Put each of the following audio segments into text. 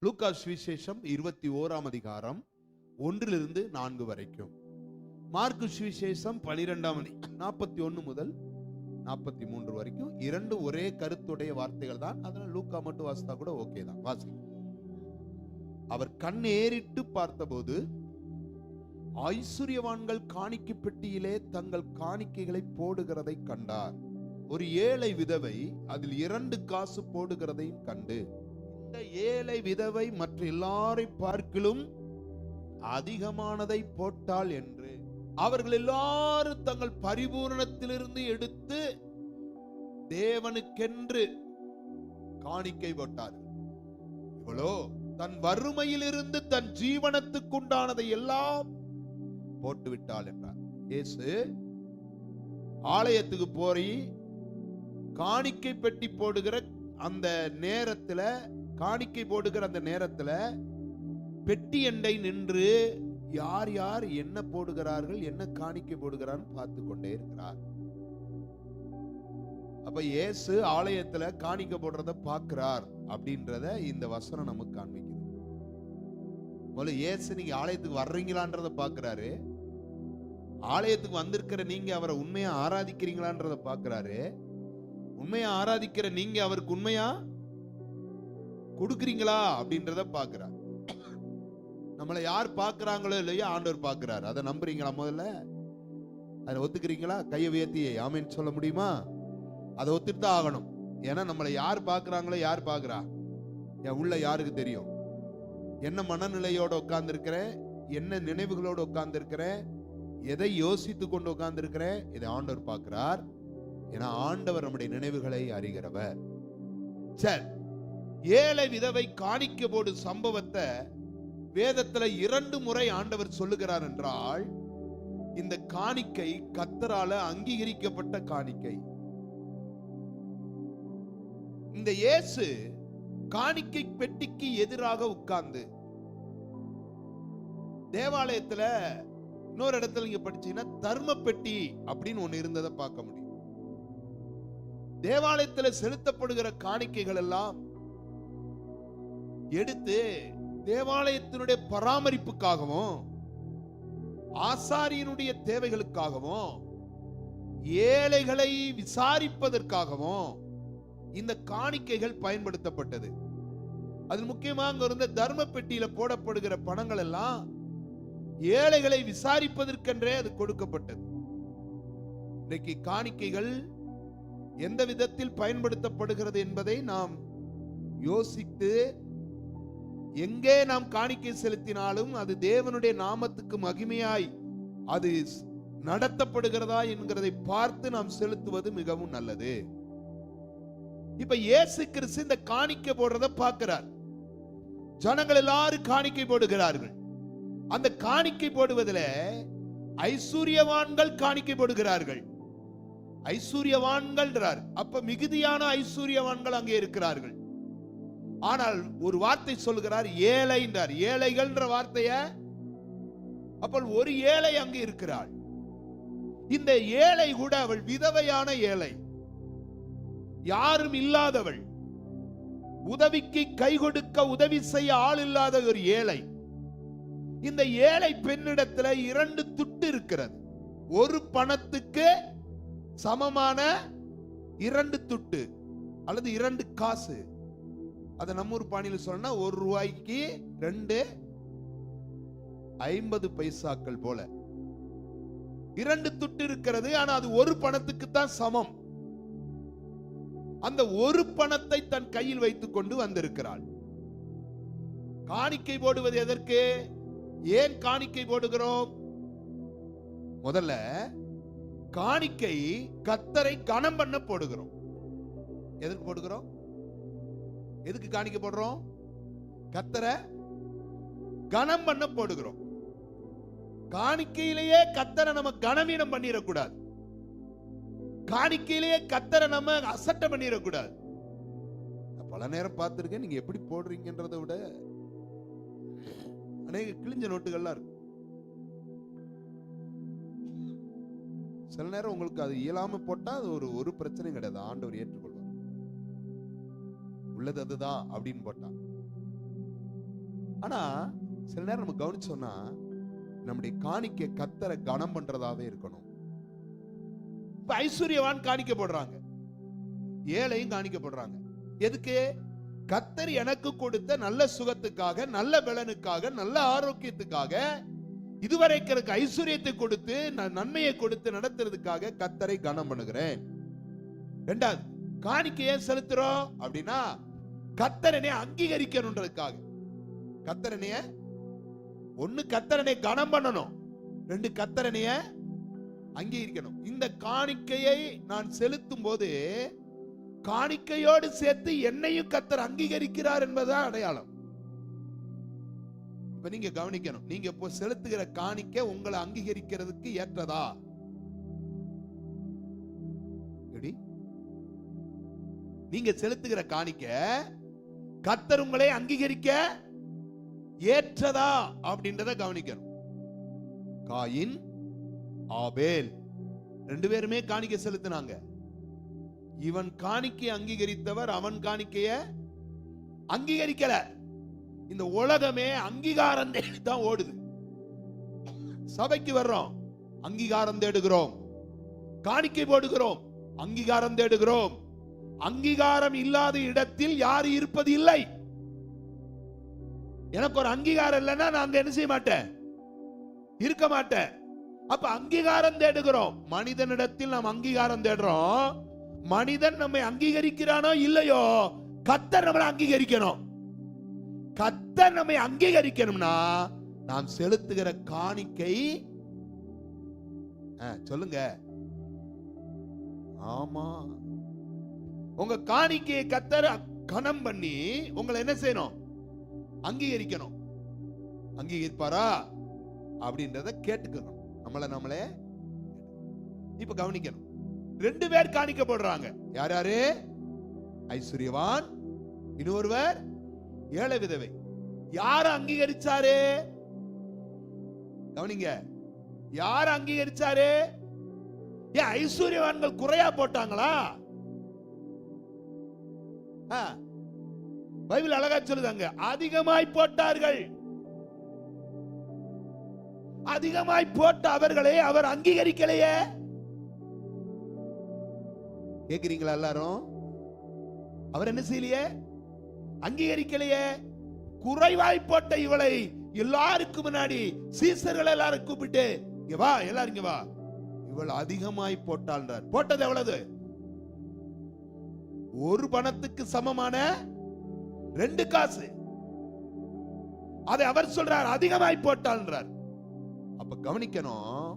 லூக்கா சுவிசேஷம் 21ஆம் அதிகாரம் 1-4 வரைக்கும், மார்க்கு சுவிசேஷம் 12:41 முதல் 43 வரைக்கும். இரண்டு ஒரே கருத்துடைய வார்த்தைகள் தான். அதனால லூக்கா மட்டும் வாசித்தா கூட ஓகே தான். வாசி. அவர் கண்ணேறிட்டு பார்த்தபோது ஐஸ்வர்யவான்கள் காணிக்கை பெட்டியிலே தங்கள் காணிக்கைகளை போடுகிறதை கண்டார். ஒரு ஏழை விதவை அதில் 2 காசு போடுகிறதையும் கண்டு, இந்த ஏழை விதவை மற்ற எல்லாரை பார்க்கிலும் அதிகமானதை போட்டாள் என்று அவர்கள் எல்லாரும் தங்கள் பரிபூரணத்திலிருந்து எடுத்து தேவனுக்கென்று காணிக்கை போட்டார்கள். இவளோ தன் வறுமையிலிருந்து தன் ஜீவனத்துக்குண்டானதை எல்லாம் போட்டு விட்டாள் என்றார். இயேசு ஆலயத்துக்கு போய் காணிக்கை பெட்டி போடுகிற அந்த நேரத்துல, காணிக்கை போடுகிற அந்த நேரத்துல பெட்டி எண்டை நின்று யார் யார் என்ன போடுகிறார்கள், என்ன காணிக்கை போடுகிறான்னு பார்த்து கொண்டே இருக்கிறார். அப்ப இயேசு ஆலயத்துல காணிக்கை போடுறத பார்க்கிறார் அப்படின்றத இந்த வசனம் நமக்கு காண்பிக்குது. முதல்ல இயேசு நீங்க ஆலயத்துக்கு வர்றீங்களான்றத பார்க்கிறாரு. ஆலயத்துக்கு வந்திருக்கிற நீங்க அவரை உண்மையா ஆராதிக்கிறீங்களான்றத பார்க்கிறாரு. உண்மையா ஆராதிக்கிற நீங்க அவருக்கு உண்மையா கொடுக்கிறீங்களா அப்படின்றத பார்க்கிறார். நம்மளை யார் பார்க்கிறாங்களோ இல்லையோ ஆண்டவர் பார்க்கிறார். அதை நம்புறீங்களா? முதல்ல அதை ஒத்துக்கிறீங்களா? கையை உயர்த்தி ஆமென் சொல்ல முடியுமா? அதை ஒத்துட்டு தான் ஆகணும். ஏன்னா நம்மளை யார் பார்க்கிறாங்களோ, யார் பார்க்கிறா, என் உள்ள யாருக்கு தெரியும்? என்ன மனநிலையோட உட்கார்ந்து இருக்கிறேன், என்ன நினைவுகளோடு உட்கார்ந்து இருக்கிறேன், எதை யோசித்து கொண்டு உட்கார்ந்து இருக்கிறேன், இதை ஆண்டவர் பார்க்கிறார். ஏன்னா ஆண்டவர் நம்முடைய நினைவுகளை அறிகிறவர். சரி, ஏழை விதவை காணிக்கை போடு சம்பவத்தை வேதத்துல 2 முறை ஆண்டவர் சொல்லுகிறார் என்றால், இந்த காணிக்கை கர்த்தரால அங்கீகரிக்கப்பட்ட காணிக்கை. இந்த இயேசு காணிக்கை பெட்டிக்கு எதிராக உட்கார்ந்து, தேவாலயத்துல இன்னொரு இடத்துல நீங்க படிச்சீங்கன்னா தர்ம பெட்டி அப்படின்னு ஒண்ணு இருந்ததை பார்க்க முடியும். தேவாலயத்துல செலுத்தப்படுகிற காணிக்கைகள் எல்லாம் எடுத்து தேவாலயத்தினுடைய பராமரிப்புக்காகவும் ஆசாரியனுடைய தேவைகளுக்காகவும் ஏழைகளை விசாரிப்பதற்காகவும் இந்த காணிக்கைகள் பயன்படுத்தப்பட்டது. அதில் முக்கியமாக இருந்த தர்ம பெட்டியில போடப்படுகிற பணங்கள் எல்லாம் ஏழைகளை விசாரிப்பதற்கென்றே அது கொடுக்கப்பட்டது. இன்னைக்கு காணிக்கைகள் எந்த விதத்தில் பயன்படுத்தப்படுகிறது என்பதை நாம் யோசித்து, எங்கே நாம் காணிக்கை செலுத்தினாலும் அது தேவனுடைய நாமத்துக்கு மகிமையாய் அது நடத்தப்படுகிறதா என்கிறதை பார்த்து நாம் செலுத்துவது மிகவும் நல்லது. இப்ப இயேசு கிறிஸ்து இந்த காணிக்கை போடுறத பார்க்கிறார். ஜனங்கள் எல்லாரும் காணிக்கை போடுகிறார்கள். அந்த காணிக்கை போடுவதில் ஐஸ்வர்யவான்கள் காணிக்கை போடுகிறார்கள். ஐஸ்வர்யவான்கள், அப்ப மிகுதியான ஐஸ்வர்யவான்கள் அங்கே இருக்கிறார்கள். ஆனால் ஒரு வார்த்தை சொல்கிறார், ஏழை என்றார். ஏழைகள் என்ற வார்த்தைய, அப்ப ஒரு ஏழை அங்கே இருக்கிறாள். இந்த ஏழை கூட அவள் விதவையான ஏழை, யாரும் இல்லாதவள், உதவிக்கு கை கொடுக்க உதவி செய்ய ஆள் இல்லாத ஒரு ஏழை. இந்த ஏழை பெண்ணிடத்துல 2 துட்டு இருக்கிறது. ஒரு பணத்துக்கு சமமான 2 துட்டு அல்லது 2 காசு. அத நம்ம ஊர் பாணியில் சொன்னா 1 ரூபாய்க்கு 2 50 பைசாக்கள் போல 2 துட்டு இருக்கிறது. ஆனா அது ஒரு பணத்துக்கு தான் சமம். அந்த ஒரு பணத்தை தன் கையில் வைத்துக் கொண்டு வந்திருக்கிறாள். காணிக்கை போடுவது எதற்கு? ஏன் காணிக்கை போடுகிறோம்? முதல்ல காணிக்கை கர்த்தரை கனம் பண்ண போடுகிறோம். எதற்கு போடுகிறோம்? எதுக்கு காணிக்கை போடுறோம்? கர்த்தரை கனம் பண்ண போடுகிறோம். காணிக்கையிலேயே கர்த்தரை நம்ம கனவீனம் பண்ணிடக்கூடாது. காணிக்கையிலேயே கர்த்தரை நம்ம அசட்டை பண்ணிடக்கூடாது. பல நேரம் பார்த்திருக்கேன், நீங்க எப்படி போடுறீங்கன்றதை விட அநேக கிழிஞ்ச நோட்டுகள்லாம் இருக்கு. சில நேரம் உங்களுக்கு அது இயலாம போட்டா அது ஒரு பிரச்சனை கிடையாது, ஆண்டவர் ஏற்றுக்கொள்வார். உள்ளது அதுதான் அப்படின்னு போட்டா. ஆனா சில நேரம் நம்ம கவனிச்சோம்னா நம்முடைய காணிக்கை கர்த்தரை கனம் பண்றதாவே இருக்கணும். இப்ப ஐஸ்வர்யவான் காணிக்க போடுறாங்க, ஏழையும் காணிக்க போடுறாங்க. எதுக்கு? கர்த்தர் எனக்கு கொடுத்த நல்ல சுகத்துக்காக, நல்ல பலனுக்காக, நல்ல ஆரோக்கியத்துக்காக, இதுவரைக்கு ஐஸ்வர்யத்தை கொடுத்து நன்மையை கொடுத்து நடத்துறதுக்காக கர்த்தரை கனம் பண்ணுகிறேன். இரண்டாவது, காணிக்கையை செலுத்துறோம் அப்படின்னா கர்த்தரனை அங்கீகரிக்கணும்ன்றதுக்காக. கர்த்தரனைய ஒன்னு கர்த்தரனை கனம் பண்ணணும், ரெண்டு கர்த்தரனைய அங்கீகரிக்கணும். இந்த காணிக்கையை நான் செலுத்தும் போது காணிக்கையோடு சேர்த்து என்னையும் கர்த்தர் அங்கீகரிக்கிறார் என்பதுதான் அடையாளம். இப்ப நீங்க கவனிக்கணும், நீங்க இப்போ செலுத்துகிற காணிக்கை உங்களை அங்கீகரிக்கிறதுக்கு ஏற்றதா? நீங்க செலுத்துகிற காணிக்கை கர்த்தர் உங்களை அங்கீகரிக்க ஏற்றதா அப்படின்றத கவனிக்கணும். காயின் ஆபேல் ரெண்டு பேருமே காணிக்கை செலுத்தினாங்க. இவன் காணிக்கை அங்கீகரித்தவர், அவன் காணிக்கைய அங்கீகரிக்கல. இந்த உலகமே அங்கீகாரம் தேடி தான் ஓடுது. சபைக்கு வர்றோம், அங்கீகாரம் தேடுகிறோம். காணிக்கை போடுகிறோம், அங்கீகாரம் தேடுகிறோம். அங்கீகாரம் இல்லாத இடத்தில் யாரும் இருப்பது இல்லை. எனக்கு ஒரு அங்கீகாரம் இல்லைன்னா நான் அங்க என்ன செய்ய மாட்டேன், இருக்க மாட்டேன். அப்ப அங்கீகாரம் தேடுகிறோம். மனிதனிடத்தில் நாம் அங்கீகாரம் தேடுறோம். மனிதன் நம்மை அங்கீகரிக்கிறானோ இல்லையோ, கர்த்தர் நம்மளை அங்கீகரிக்கணும். கர்த்தர் நம்மை அங்கீகரிக்கணும்னா நாம் செலுத்துகிற காணிக்கை சொல்லுங்க. ஆமா, உங்க காணிக்கையை கர்த்தர் கனம் பண்ணி உங்களை என்ன செய்யணும், அங்கீகரிக்கணும். அங்கீகரிப்பாரா அப்படின்றத கேட்டுக்கணும். நம்மளே இப்ப கவனிக்கணும். ரெண்டு பேர் காணிக்க போடுறாங்க. யார் யாரு? ஐஸ்வர்யவான், இன்னொருவர் ஏழை விதவை. யார அங்கீகரிச்சாரு? கவனிங்க, யார அங்கீகரிச்சாரு? ஏன் ஐஸ்வர்யவான்கள் குறையா போட்டாங்களா? பைபிள் அழகா சொல்லுதாங்க, அதிகமாய் போட்டார்கள். அதிகமாய் போட்ட அவர்களை அவர் அங்கீகரிக்கலையே. கேக்குறீங்களா எல்லாரும்? அவர் என்ன செய்யலையே, அங்கீகரிக்கலையே. குறைவாய் போட்ட இவளை எல்லாருக்கும் முன்னாடி சீசர்கள் எல்லாரும் கூப்பிட்டு, இங்க வா, எல்லாரும் இங்க வா, இவள் அதிகமாய் போட்டாள். போட்டது எவ்வளவு? ஒரு பணத்துக்கு சமமான 2 காசு. அதை அவர் சொல்றார் அதிகமாய் போட்டாள்ன்றார். அப்ப கவனிக்கணும்,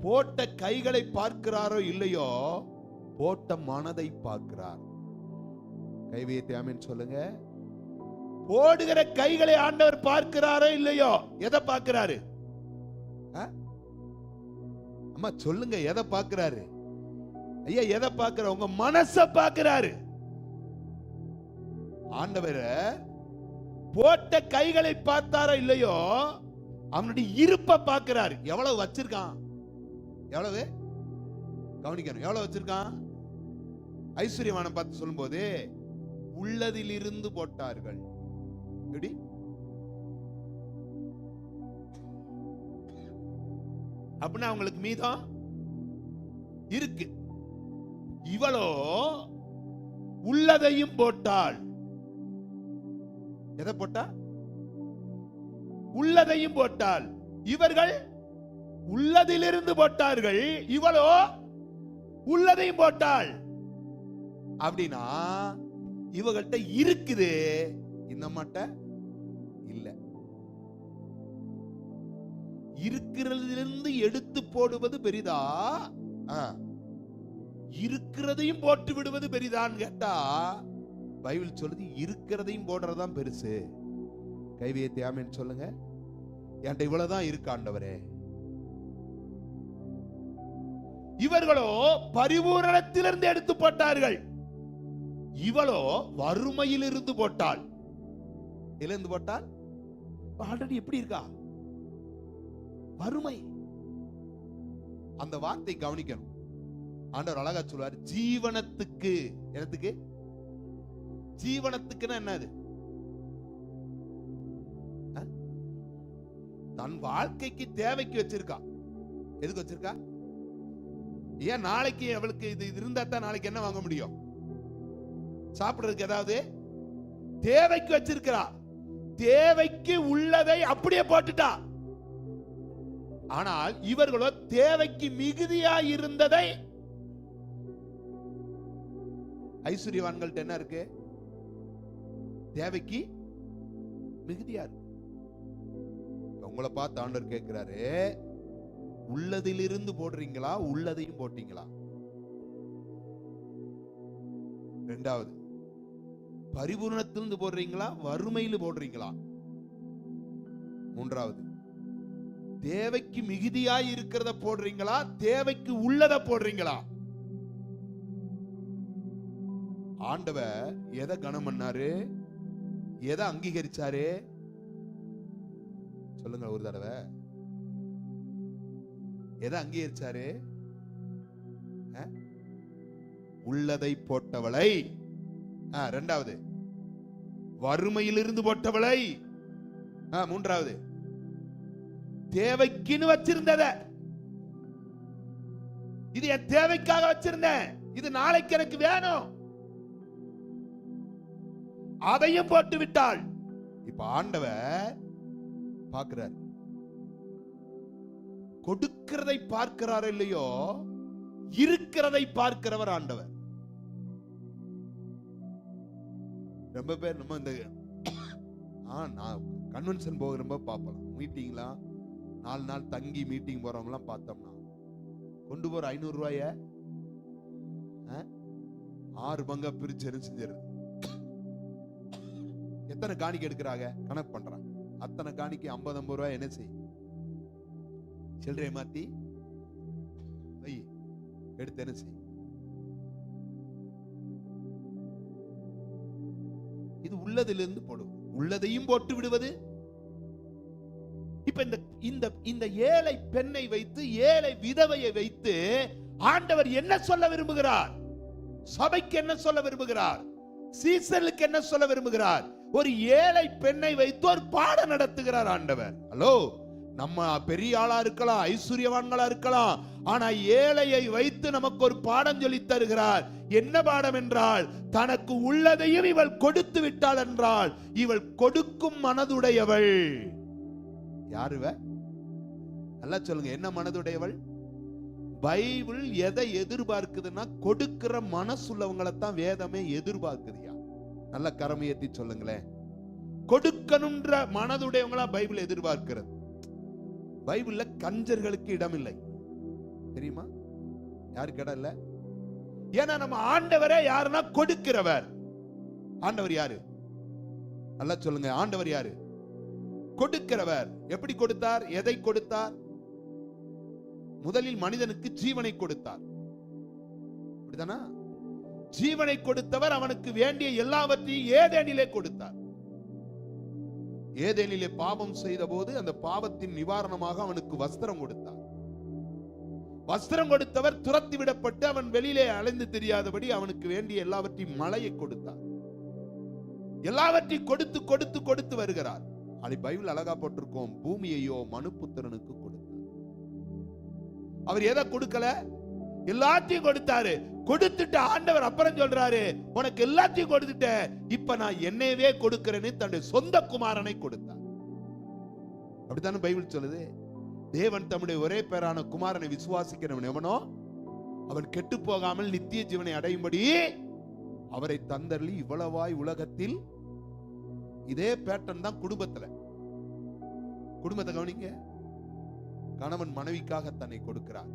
போட்ட கைகளை பார்க்கிறாரோ இல்லையோ, போட்ட மனதை பார்க்கிறார். கைவியத்தை ஆமென் சொல்லுங்க. போடுகிற கைகளை ஆண்டவர் பார்க்கிறாரோ இல்லையோ, எதை பார்க்கிறாரு? அம்மா சொல்லுங்க, எதை பார்க்கிறாரு? ஐயா எதை பார்க்கிறார்? உங்க மனசை பார்க்கிறாரு. ஆண்டவர் போட்ட கைகளை பார்த்தாரோ இல்லையோ, அவனுடைய இருப்பை பார்க்கிறார். எவ்வளவு வச்சிருக்கான், எவ்வளவு கவனிக்கணும், எவ்வளவு வச்சிருக்கான். ஐஸ்வர்யவானை பார்த்து சொல்லும் போது உள்ளதில் இருந்து போட்டார்கள். எப்படி? அப்படின்னா அவங்களுக்கு மீதம் இருக்கு. இவளோ உள்ளதையும் போட்டாள். எதை போட்டா? உள்ளதையும் போட்டாள். இவர்கள் உள்ளதிலிருந்து போட்டார்கள், இவளோ உள்ளதையும் போட்டாள். அப்படின்னா இவங்கள்ட்ட இருக்குது, இந்த மட்ட இல்ல. இருக்கிறதிலிருந்து எடுத்து போடுவது பெரிதா, இருக்கிறதையும் போட்டு விடுவது பெரிதான்னு கேட்டா பைபிள் சொல்லுது இருக்கிறதையும் போடுறதுதான் பெருசு. கைவியத்தை ஆமென் சொல்லுங்க. என்கிட்ட இவ்வளவுதான் இருக்கு ஆண்டவரே. இவர்களோ பரிபூரணத்திலிருந்து எடுத்து போட்டார்கள், இவளோ வறுமையில் இருந்து போட்டாள். இருந்து போட்டால் ஆல்ரெடி எப்படி இருக்கா? வறுமை. அந்த வார்த்தை கவனிக்கணும். ஆண்டவர் அழகா சொல்வார், ஜீவனத்துக்கு. என்னத்துக்கு? ஜீவனத்துக்குன்னா என்னது? தன் வாழ்க்கைக்கு தேவைக்கு வச்சிருக்கா. எதுக்கு வச்சிருக்கா? ஏன் நாளைக்கு அவளுக்கு இது இருந்தா தான் நாளைக்கு என்ன வாங்க முடியும்? சாப்பிடுறதுக்கு ஏதாவது தேவைக்கு வச்சிருக்கிறா. தேவைக்கு உள்ளதை அப்படியே போட்டுட்டா. ஆனால் இவர்களோ தேவைக்கு மிகுதியா இருந்ததை. ஐஸ்வர்யவான்கள்ட்ட என்ன இருக்கு? தேவைக்கு மிகுதியா இருக்கு. உங்களை பார்த்து ஆண்டவர் கேட்கிறாரு, உள்ளதிலிருந்து போடுறீங்களா, உள்ளதையும் போட்டீங்களா? இரண்டாவது, பரிபூரணத்திலிருந்து போடுறீங்களா, வறுமையில் போடுறீங்களா? மூன்றாவது, தேவைக்கு மிகுதியாய் இருக்கிறத போடுறீங்களா, தேவைக்கு உள்ளத போடுறீங்களா? ஆண்டவர் எதை கனம் பண்ணாரு, எதை அங்கீகரிச்சாரு சொல்லுங்க ஒரு தடவை. எதை அங்கீகரிச்சாரு? உள்ளதை போட்டவளை. இரண்டாவது, வறுமையிலிருந்து போட்டவளை. மூன்றாவது, தேவைக்குன்னு வச்சிருந்தத. இது என் தேவைக்காக வச்சிருந்தேன், இது நாளைக்கு எனக்கு வேணும், அதையும் போட்டு விட்டாள். இப்ப ஆண்டவர் பார்க்கிறார். கொடுக்கிறதை பார்க்கிறார் இல்லையோ, இருக்கிறதை பார்க்கிறவர் ஆண்டவர். ரொம்ப பேர் நம்ம இந்த கன்வென்ஷன் போகிறப்ப பார்ப்போம், மீட்டிங்லாம் 4 நாள் தங்கி மீட்டிங் போறவங்க எல்லாம் பார்த்தோம்னா கொண்டு போற 500 ரூபாய 6 பங்கா பிரிச்சு என்ன செஞ்சிரு, எத்தனை காணிக்கை எடுக்கிறாங்க கணக்கு பண்றாங்க. அத்தனை காணிக்கை 50-50 ரூபாய் என்ன செய், சில்லறையை மாத்தி வை, எடுத்து என்ன செய். இது உள்ளதிலிருந்து போடுவது, உள்ளதையும் போட்டு விடுவது. இப்ப இந்த ஏழை பெண்ணை வைத்து, ஏழை விதவையை வைத்து ஆண்டவர் என்ன சொல்ல விரும்புகிறார்? சபைக்கு என்ன சொல்ல விரும்புகிறார்? சீசர்களுக்கு என்ன சொல்ல விரும்புகிறார்? ஒரு ஏழை பெண்ணை வைத்து ஒரு பாடம் நடத்துகிறார் ஆண்டவர். ஹலோ, நம்ம பெரிய ஆளா இருக்கலாம், ஐஸ்வர்யவான்களா இருக்கலாம், ஆனா ஏழையை வைத்து நமக்கு ஒரு பாடம் சொல்லி தருகிறார். என்ன பாடம் என்றால், தனக்கு உள்ளதையும் இவள் கொடுத்து விட்டாள் என்றால், இவள் கொடுக்கும் மனதுடையவள். யாருவ? நல்லா சொல்லுங்க, என்ன மனதுடையவள்? பைபிள் எதை எதிர்பார்க்குதுன்னா, கொடுக்கிற மனசுள்ளவங்களை தான் வேதமே எதிர்பார்க்குதுயா. நல்ல கரமையத்தி சொல்லுங்களேன். கொடுக்கணும்ன்ற மனதுடையவங்களா பைபிள் எதிர்பார்க்கிறது. பைபிள்ல கஞ்சர்களுக்கு இடம் இல்லை, தெரியுமா? யாருக்கு இடம் இல்ல? ஏன்னா நம்ம ஆண்டவரே யாருன்னா கொடுக்கிறவர். ஆண்டவர் யாரு? நல்லா சொல்லுங்க, ஆண்டவர் யாரு? கொடுக்கிறவர். எப்படி கொடுத்தார்? எதை கொடுத்தார்? முதலில் மனிதனுக்கு ஜீவனை கொடுத்தார். அப்படிதானா? ஜீவனை கொடுத்தவர் அவனுக்கு வேண்டிய எல்லாவற்றையும் ஏதேனிலே கொடுத்தார். ஏதேனிலே பாவம் செய்த போது அந்த பாவத்தின் நிவாரணமாக அவனுக்கு வஸ்திரம் கொடுத்தார். வஸ்திரம் கொடுத்தவர் துரத்தி விடப்பட்டு அவன் வெளியிலே அலைந்து தெரியாதபடி அவனுக்கு வேண்டிய எல்லாவற்றையும் மழையை கொடுத்தார். எல்லாவற்றையும் கொடுத்து கொடுத்து கொடுத்து வருகிறார். அதை பைபிள் அழகா போட்டிருக்கோம், பூமியையோ மனுபுத்திரனுக்கு கொடுத்தார். அவர் எதை கொடுக்கல? எல்லாத்தையும் கொடுத்தாரு. கொடுத்துட்டு ஆண்டவர் அப்புறம் சொல்றாரு, உனக்கு எல்லாத்தையும் கொடுத்துட்டேன், இப்ப நான் என்னையவே கொடுக்கிறேன்னு தன்னுடைய சொந்த குமாரனை கொடுத்தார். அப்படித்தானே பைபிள் சொல்லுது. தேவன் தம்முடைய ஒரே பேரான குமாரனை விசுவாசிக்கிறவன் எவனோ அவன் கெட்டு போகாமல் நித்திய ஜீவனை அடையும்படி அவரை தந்தருளி இவ்வளவாய் உலகத்தில். இதே பேட்டர்ன் தான் குடும்பத்துல. குடும்பத்தை கவனிங்க. கணவன் மனைவிக்காக தன்னை கொடுக்கிறார்.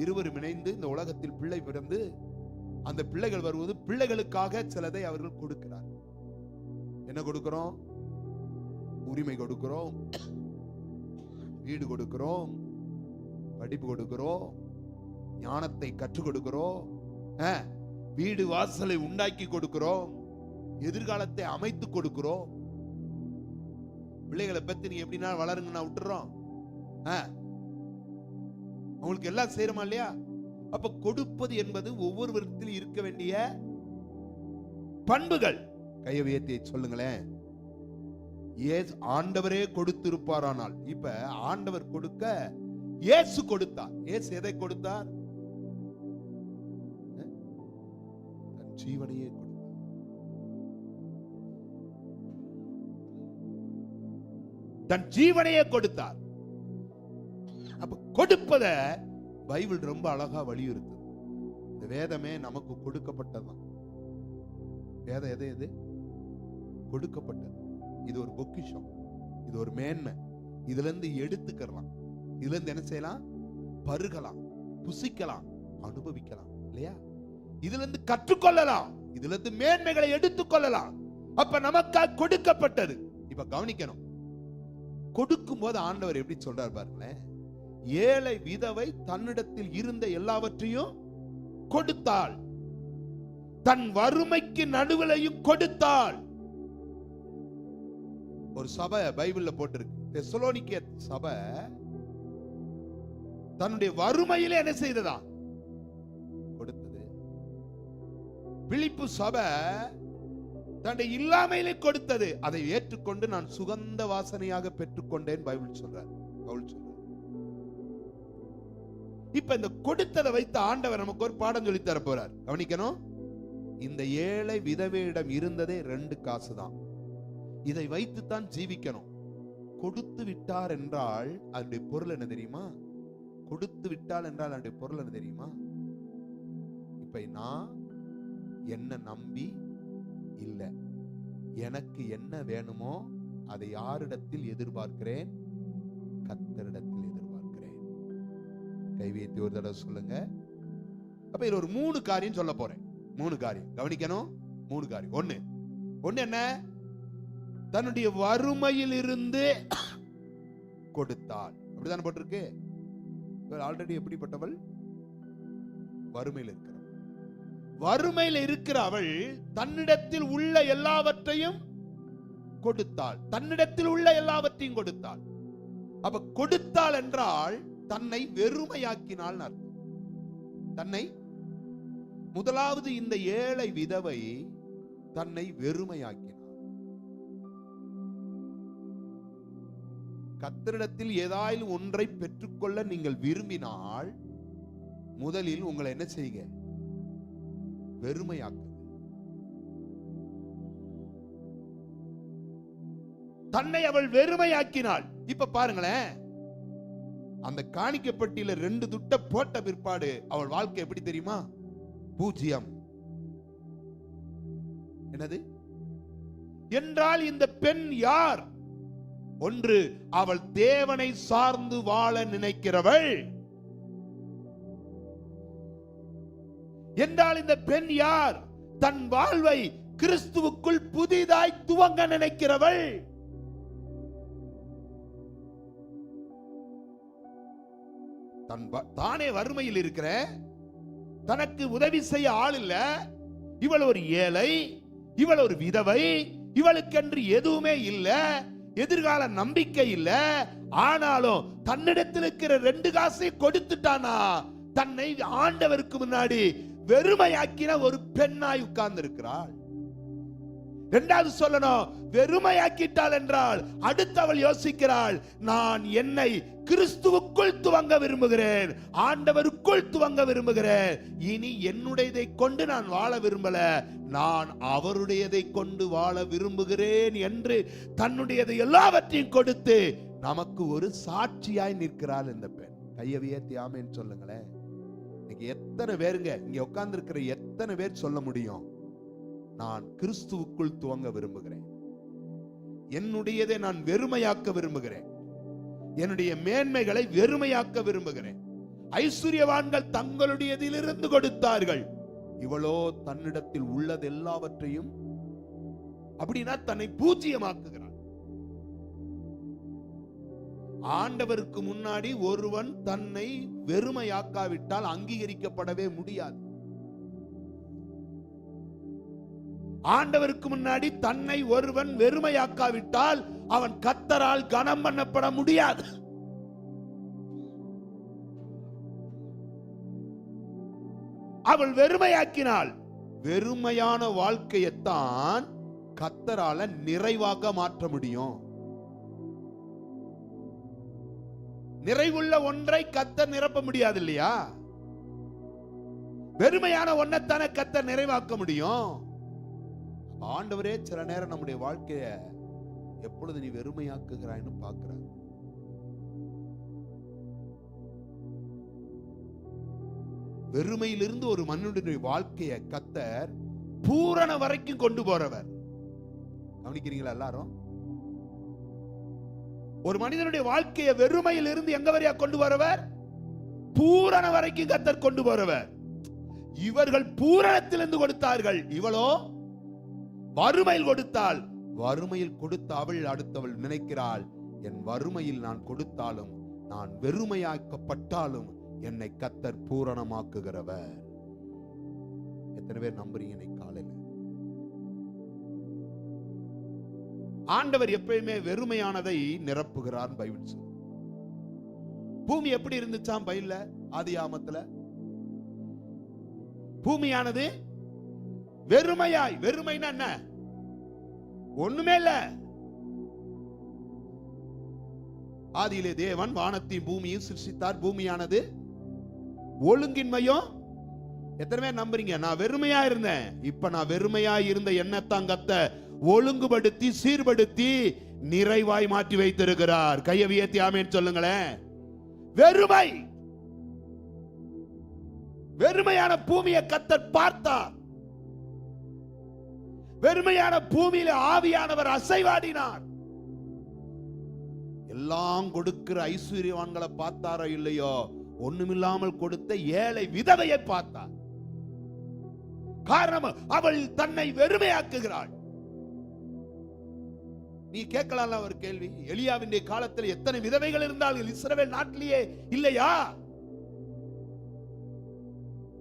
இருவரும் இணைந்து இந்த உலகத்தில் பிள்ளை பிறந்து அந்த பிள்ளைகள் வருவது பிள்ளைகளுக்காக சிலதை அவர்கள் கொடுக்கிறார். என்ன கொடுக்கிறோம்? உரிமை கொடுக்கிறோம், வீடு கொடுக்கிறோம், படிப்பு கொடுக்கிறோம், ஞானத்தை கற்றுக் கொடுக்கிறோம், வீடு வாசலை உண்டாக்கி கொடுக்கிறோம், எதிர்காலத்தை அமைத்து கொடுக்கிறோம். பிள்ளைகளை பத்தி நீ எப்படின்னா வளருங்கன்னா விட்டுறோம், அவங்களுக்கு எல்லாம் செய்யறோமா இல்லையா? அப்ப கொடுப்பது என்பது ஒவ்வொருவரிடத்தில் இருக்க வேண்டிய பண்புகள். கையை உயர்த்தி சொல்லுங்களேன், ஆண்டவரே கொடுத்திருப்பாரானால், இப்ப ஆண்டவர் கொடுக்க இயேசு கொடுத்தார். இயேசு எதை கொடுத்தார்? தன் ஜீவனையே கொடுத்தார். தன் ஜீவனையே கொடுத்தார். அப்ப கொடுப்பத பைபிள் ரொம்ப அழகா வலியுறுத்து. இந்த வேதமே நமக்கு கொடுக்கப்பட்டதுதான். வேதம் எது கொடுக்கப்பட்டது. இது ஒரு பொக்கிஷம், இது ஒரு மேன்மை. இதுல இருந்து எடுத்துக்கலாம், இதுல இருந்து என்ன செய்யலாம்? பருகலாம், புசிக்கலாம், அனுபவிக்கலாம் இல்லையா? இதுல இருந்து கற்றுக்கொள்ளலாம், இதுல இருந்து மேன்மைகளை எடுத்துக்கொள்ளலாம். அப்ப நமக்காக கொடுக்கப்பட்டது. இப்ப கவனிக்கணும், கொடுக்கும் போது ஆண்டவர் எப்படி சொல்றார் பாருங்களேன். ஏழை விதவை தன்னிடத்தில் இருந்த எல்லாவற்றையும் கொடுத்தாள், தன் வறுமைக்கு நடுவிலையும் கொடுத்தாள். ஒரு சபை பைபிள்ல போட்டிருக்கு, தெசலோனிக்கே சபை தன்னுடைய வறுமையிலே என்ன செய்ததா? கொடுத்தது. பிலிப்பு சபை தன்னுடைய இல்லாமையிலே கொடுத்தது. அதை ஏற்றுக்கொண்டு நான் சுகந்த வாசனையாக பெற்றுக்கொண்டேன் பைபிள் சொல்றார், பவுல் சொல்றார். இப்ப இந்த கொடுத்ததை வைத்து ஆண்டவர் நமக்கு ஒரு பாடம் சொல்லி தர போறார். கவனிக்கணும், இந்த ஏழை விதவையிடம் இருந்ததே 2 காசு தான். இதை வைத்துத்தான் ஜீவிக்கணும். கொடுத்து விட்டார் என்றால் அதனுடைய பொருள் என்ன தெரியுமா? கொடுத்து விட்டால் என்றால் அதனுடைய பொருள் என்ன தெரியுமா? இப்ப நான் என்ன நம்பி இல்ல, எனக்கு என்ன வேணுமோ அதை யாரிடத்தில் எதிர்பார்க்கிறேன்? கர்த்தரிடத்தில் எதிர்பார்க்கிறேன். கைவியத்தை ஒரு தடவை சொல்லுங்க. அப்ப இதுல ஒரு 3 காரியம் சொல்ல போறேன். 3 காரியம் கவனிக்கணும். 3 காரியம். ஒண்ணு என்ன? தன்னுடைய வறுமையில் இருந்து கொடுத்தாள். அப்படிதான் போட்டிருக்கு. ஆல்ரெடி எப்படிப்பட்டவள்? வறுமையில் இருக்கிற வறுமையில் இருக்கிற அவள் தன்னிடத்தில் உள்ள எல்லாவற்றையும் கொடுத்தாள். தன்னிடத்தில் உள்ள எல்லாவற்றையும் கொடுத்தாள். அப்ப கொடுத்தாள் என்றால் தன்னை வெறுமையாக்கினாள் அர்த்தம். தன்னை முதலாவது இந்த ஏழை விதவை தன்னை வெறுமையாக்கினாள். கர்த்தரிடத்தில் ஏதாயிலும் ஒன்றை பெற்றுக்கொள்ள நீங்கள் விரும்பினால் முதலில் உங்களை என்ன செய்யுங்க? வெறுமையாக்குங்க. தன்னை அவள் வெறுமையாக்கினாள். இப்ப பாருங்களேன், அந்த காணிக்கப்பட்டியில 2 துட்ட போட்ட பிற்பாடு அவள் வாழ்க்கை எப்படி தெரியுமா? 0. என்னது என்றால் இந்த பெண் யார்? ஒன்று, அவள் தேவனை சார்ந்து வாழ நினைக்கிறவள். என்றால் இந்த பெண் யார்? தன் வாழ்வை கிறிஸ்துவுக்குள் புதிதாய் துவங்க நினைக்கிறவள். தானே வறுமையில் இருக்கிற, தனக்கு உதவி செய்ய ஆள் இல்ல, இவள் ஒரு ஏழை, இவள் ஒரு விதவை, இவளுக்கென்று எதுவுமே இல்ல, எதிர்கால நம்பிக்கை இல்ல. ஆனாலும் தன்னிடத்தில் இருக்கிற 2 காசை கொடுத்துட்டானா தன்னை ஆண்டவருக்கு முன்னாடி வெறுமையாக்கின ஒரு பெண்ணாய் உட்கார்ந்து இருக்கிறாள். இரண்டாவது சொல்லணும், வெறுமையாக்கிட்டாள் என்றால் அடுத்து அவள் யோசிக்கிறாள், நான் என்னை கிறிஸ்துவுக்குள் துவங்க விரும்புகிறேன், ஆண்டவருக்குள் துவங்க விரும்புகிறேன். இனி என்னுடையதை கொண்டு நான் வாழ விரும்பல, நான் அவருடையதை கொண்டு வாழ விரும்புகிறேன் என்று தன்னுடையதை எல்லாவற்றையும் கொடுத்து நமக்கு ஒரு சாட்சியாய் நிற்கிறாள் இந்த பெண். கையை உயர்த்தி ஆமென் சொல்லுங்களேன். இன்னைக்கு எத்தனை பேருங்க இங்க உட்கார்ந்து இருக்கிற எத்தனை பேர் சொல்ல முடியும், நான் கிறிஸ்துவுக்குள் துவங்க விரும்புகிறேன், என்னுடையதை நான் வெறுமையாக்க விரும்புகிறேன், என்னுடைய மேன்மைகளை வெறுமையாக்க விரும்புகிறேன். ஐஸ்வர்யவான்கள் தங்களுடையதிலிருந்து கொடுத்தார்கள், இவளோ தன்னிடத்தில் உள்ளது எல்லாவற்றையும் அப்படின்னா தன்னை பூஜ்யமாக்குகிறாள். ஆண்டவருக்கு முன்னாடி ஒருவன் தன்னை வெறுமையாக்காவிட்டால் அங்கீகரிக்கப்படவே முடியாது. ஆண்டவருக்கு முன்னாடி தன்னை ஒருவன் வெறுமையாக்காவிட்டால் அவன் கர்த்தரால் கனம் பண்ணப்பட முடியாது. அவள் வெறுமையாக்கினாள். வெறுமையான வாழ்க்கையைத்தான் கர்த்தரால நிறைவாக மாற்ற முடியும். நிறைவுள்ள ஒன்றை கர்த்தர் நிரப்ப முடியாது இல்லையா? வெறுமையான ஒன்னைத்தானே கர்த்தர் நிறைவாக்க முடியும். ஆண்டவரே சில நேரம் நம்முடைய வாழ்க்கைய எப்பொழுது நீ வெறுமையாக்குகிறாய்னு பார்க்கிறார். வெறுமையிலிருந்து ஒரு மனிதனுடைய வாழ்க்கையை கர்த்தர் பூரண வரைக்கும் கொண்டு போறவர். கவனிக்கிறீங்களா எல்லாரும்? ஒரு மனிதனுடைய வாழ்க்கையை வெறுமையிலிருந்து எங்க வரையா கொண்டு வரவர்? பூரண வரைக்கும் கர்த்தர் கொண்டு போறவர். இவர்கள் பூரணத்திலிருந்து கொடுத்தார்கள், இவளோ வறுமையில் கொடுத்தாள். வறுமையில் கொடுத்த அவள் அடுத்தவள் நினைக்கிறாள், என் வறுமையில் நான் கொடுத்தாலும் நான் வெறுமையாக்கப்பட்டாலும் என்னை கர்த்தர் பூரணமாக்குகிறவர். எத்தனை பேர் நம்புறீங்க? இன்னைக்கு காலையில் ஆண்டவர் எப்பயுமே வெறுமையானதை நிரப்புகிறார். பைபிள் சொல்லு. பூமி எப்படி இருந்துச்சாம் பைபிள்ல? ஆதியாகமத்துல பூமியானது வெறுமையாய். வெறுமைனா என்ன? ஒண்ணுமே இல்ல. ஆதியிலே தேவன் வானத்தையும் பூமியும் சிருஷ்டித்தார். பூமியானது ஒழுங்கின்மையும். எத்தனை பேர் நம்புறீங்க? நான் வெறுமையா இருந்தேன், இப்ப நான் வெறுமையா இருந்த எண்ணத்தான் கர்த்தர் ஒழுங்குபடுத்தி சீர்படுத்தி நிறைவாய் மாற்றி வைத்திருக்கிறார். கையை உயர்த்தி ஆமென் சொல்லுங்களேன். வெறுமை, வெறுமையான பூமியை கர்த்தர் பார்த்தார். வெறுமையான பூமியில ஆவியானவர் அசைவாடினார். எல்லாம் கொடுக்கிற ஐஸ்வர்யவான்களை பார்த்தாரோ இல்லையோ, ஒண்ணுமில்லாமல் கொடுத்த ஏழை விதவையை பார்த்தார். காரணம், அவள் தன்னை வெறுமையாக்குகிறாள். நீ கேட்கலாம் ஒரு கேள்வி, எலியாவின் காலத்தில் எத்தனை விதவைகள் இருந்தார்கள் இஸ்ரவேல் நாட்டிலேயே இல்லையா?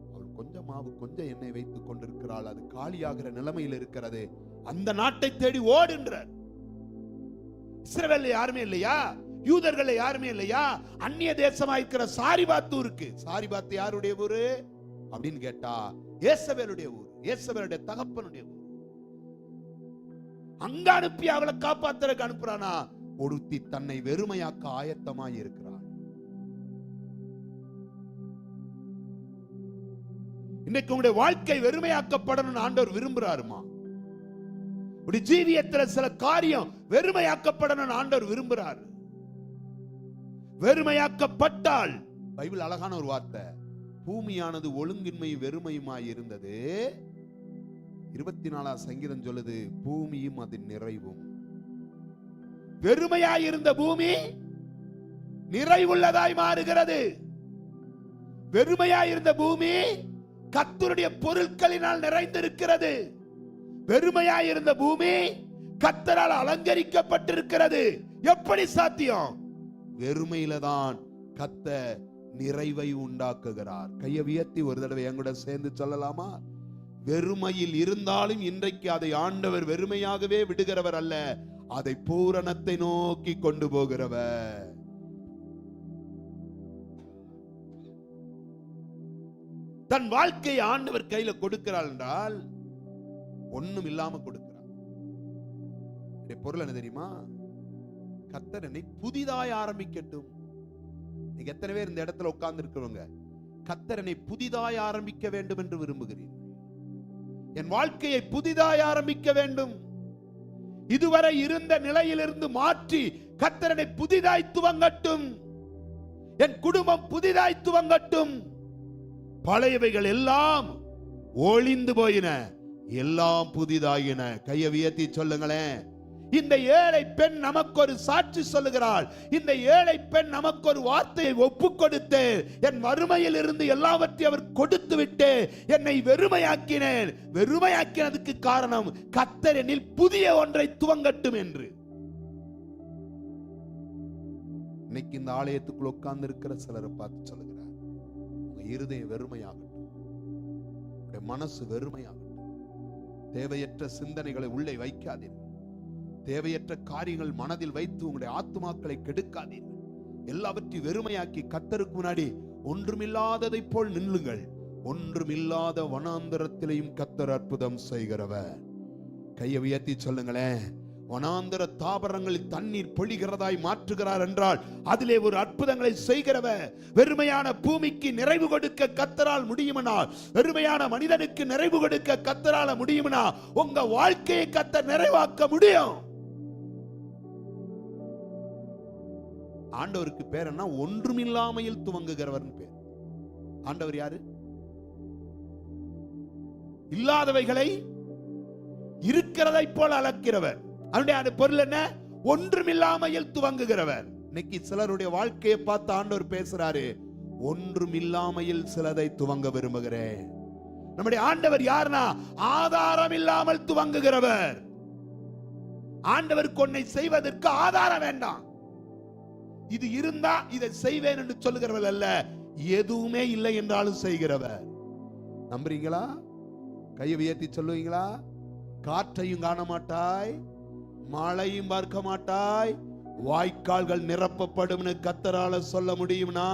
அவள் கொஞ்சம் மாவு கொஞ்சம் எண்ணெய் வைத்துக் கொண்டிருக்கிறாள், அது காலியாகிற நிலைமையில் இருக்கிறது. அந்த நாட்டை தேடி ஓடுன்றார். இஸ்ரவேல்ல யாருமே இல்லையா? யூதர்கள் யாருமே இல்லையா? அந்நிய தேசமா இருக்கிற சாரிபாத்தூருக்கு. சாரிபாத் யாருடைய ஊரு அப்படின்னு கேட்டா ஏசபேலுடைய ஊர், ஏசபேலுடைய தகப்பனுடைய ஊர். அங்க அனுப்பி அவளை காப்பாத்துறதுக்கு அனுப்புறானா? ஒருத்தி தன்னை வெறுமையாக்க ஆயத்தமாய் இருக்கிறாள். இன்னைக்கு உங்களுடைய வாழ்க்கை வெறுமையாக்கப்படணும்னு ஆண்டவர் விரும்புறாருமா? உடைய ஜீவியத்தில் சில காரியம் வெறுமையாக்கப்படணும்னு ஆண்டவர் விரும்புறாரு. வெறுமையாக்கப்பட்டால், பைபிள் அழகான ஒரு வார்த்தை, பூமியானது ஒழுங்கின்மை வெறுமையுமாய் இருந்தது. 24ஆம் சங்கீதம் சொல்லுது, பூமியும் அதன் நிறைவும். வெறுமையாயிருந்த பூமி நிறைவுள்ளதாய் மாறுகிறது. வெறுமையாயிருந்த பூமி கர்த்தருடைய பொருட்களினால் நிறைந்திருக்கிறது. வெறுமையாயிருந்த பூமி கர்த்தரால் அலங்கரிக்கப்பட்டிருக்கிறது. எப்படி சாத்தியம்? வெறுமையில தான் கர்த்தர் நிறைவை உண்டாக்குகிறார். கையை உயர்த்தி ஒரு தடவை எங்கூட சேர்ந்து சொல்லலாமா? வெறுமையில் இருந்தாலும் இன்றைக்கு அதை ஆண்டவர் வெறுமையாகவே விடுகிறவர் அல்ல, அதை பூரணத்தை நோக்கி கொண்டு போகிறவர். தன் வாழ்க்கையை ஆண்டவர் கையில கொடுக்கிறார் என்றால் ஒண்ணும் இல்லாம கொடுக்கிறார். பொருள் என்ன தெரியுமா? கர்த்தர் என்னை புதிதாய் ஆரம்பிக்கட்டும். நீங்க எத்தனை பேர் இந்த இடத்துல உட்கார்ந்து இருக்கிறவங்க கர்த்தர் என்னை புதிதாய் ஆரம்பிக்க வேண்டும் என்று விரும்புகிறீர்கள்? என் வாழ்க்கையை புதிதாய் ஆரம்பிக்க வேண்டும். இதுவரை இருந்த நிலையிலிருந்து மாற்றி கர்த்தர் என்னை புதிதாய் துவங்கட்டும். என் குடும்பம் புதிதாய் துவங்கட்டும். பழையவைகள் எல்லாம் ஒளிந்து போயின, எல்லாம் புதிதாயின. கையை உயர்த்தி சொல்லுங்களேன். இந்த ஏழை பெண் நமக்கு ஒரு சாட்சி சொல்லுகிறாள். இந்த ஏழை பெண் நமக்கு ஒரு வார்த்தையை ஒப்பு கொடுத்து, என் வறுமையில் இருந்து எல்லாவற்றையும் அவர் கொடுத்து விட்டு என்னை வெறுமையாக்கினேன். வெறுமையாக்கினதுக்கு காரணம் கர்த்தர் என்னில் புதிய ஒன்றை துவங்கட்டும் என்று. இன்னைக்கு இந்த ஆலயத்துக்குள் உட்கார்ந்து இருக்கிற சிலரை பார்த்து சொல்லுகிறார், உங்க இருதயம் வெறுமையாகட்டும், உங்களுடைய மனசு வெறுமையாகட்டும். தேவையற்ற சிந்தனைகளை உள்ளே வைக்காதீர்கள். தேவையற்ற காரியங்கள் மனதில் வைத்து உங்களுடைய ஆத்துமாக்களை கெடுக்காதீர்கள். எல்லாவற்றையும் வெறுமையாக்கி கர்த்தருக்கு முன்னாடி ஒன்றுமில்லாததை போல் நில்லுங்கள். ஒன்றுமில்லாத வனாந்தரத்திலையும் கர்த்தர் அற்புதம் செய்கிறவர். கையை உயர்த்தி சொல்லுங்களேன், வனாந்தர தாவரங்களில் தண்ணீர் பொழிகிறதாய் மாற்றுகிறார் என்றால் அதிலே ஒரு அற்புதங்களை செய்கிறவர். வெறுமையான பூமிக்கு நிறைவு கொடுக்க கர்த்தரால் முடியுமனால், வெறுமையான மனிதனுக்கு நிறைவு கொடுக்க கர்த்தரால முடியுமனா, உங்க வாழ்க்கையை கர்த்தர் நிறைவாக்க முடியும். ஆண்டவருக்கு பேர் என்ன? ஒன்றுமில்லாமையில் துவங்குகிறவர் பேர். ஆண்டவர் யாரு? இல்லாதவைகளை இருக்கிறதை போல அளக்கிறவர். அவருடைய பொருள் என்ன? ஒன்றுமில்லாமையில் துவங்குகிறவர். இன்னைக்கு சிலருடைய வாழ்க்கையை பார்த்து ஆண்டவர் பேசுறாரு, ஒன்றுமில்லாமையில் சிலதை துவங்க விரும்புகிறேன். நம்முடைய ஆண்டவர் யாருன்னா ஆதாரம் இல்லாமல் துவங்குகிறவர். ஆண்டவருக்கு ஒன்றை செய்வதற்கு ஆதாரம் வேண்டாம். இது இருந்தா இதை செய்வேன் என்று சொல்லுகிறவர் அல்ல, எதுவுமே இல்லை என்றாலும் செய்கிறவர். நம்புறீங்களா? கையை உயர்த்தி சொல்லுவீங்களா? காற்றையும் காண மாட்டாய், மழையும் பார்க்க மாட்டாய், வாய்க்கால்கள் நிரப்பப்படும் கர்த்தரால சொல்ல முடியும்னா,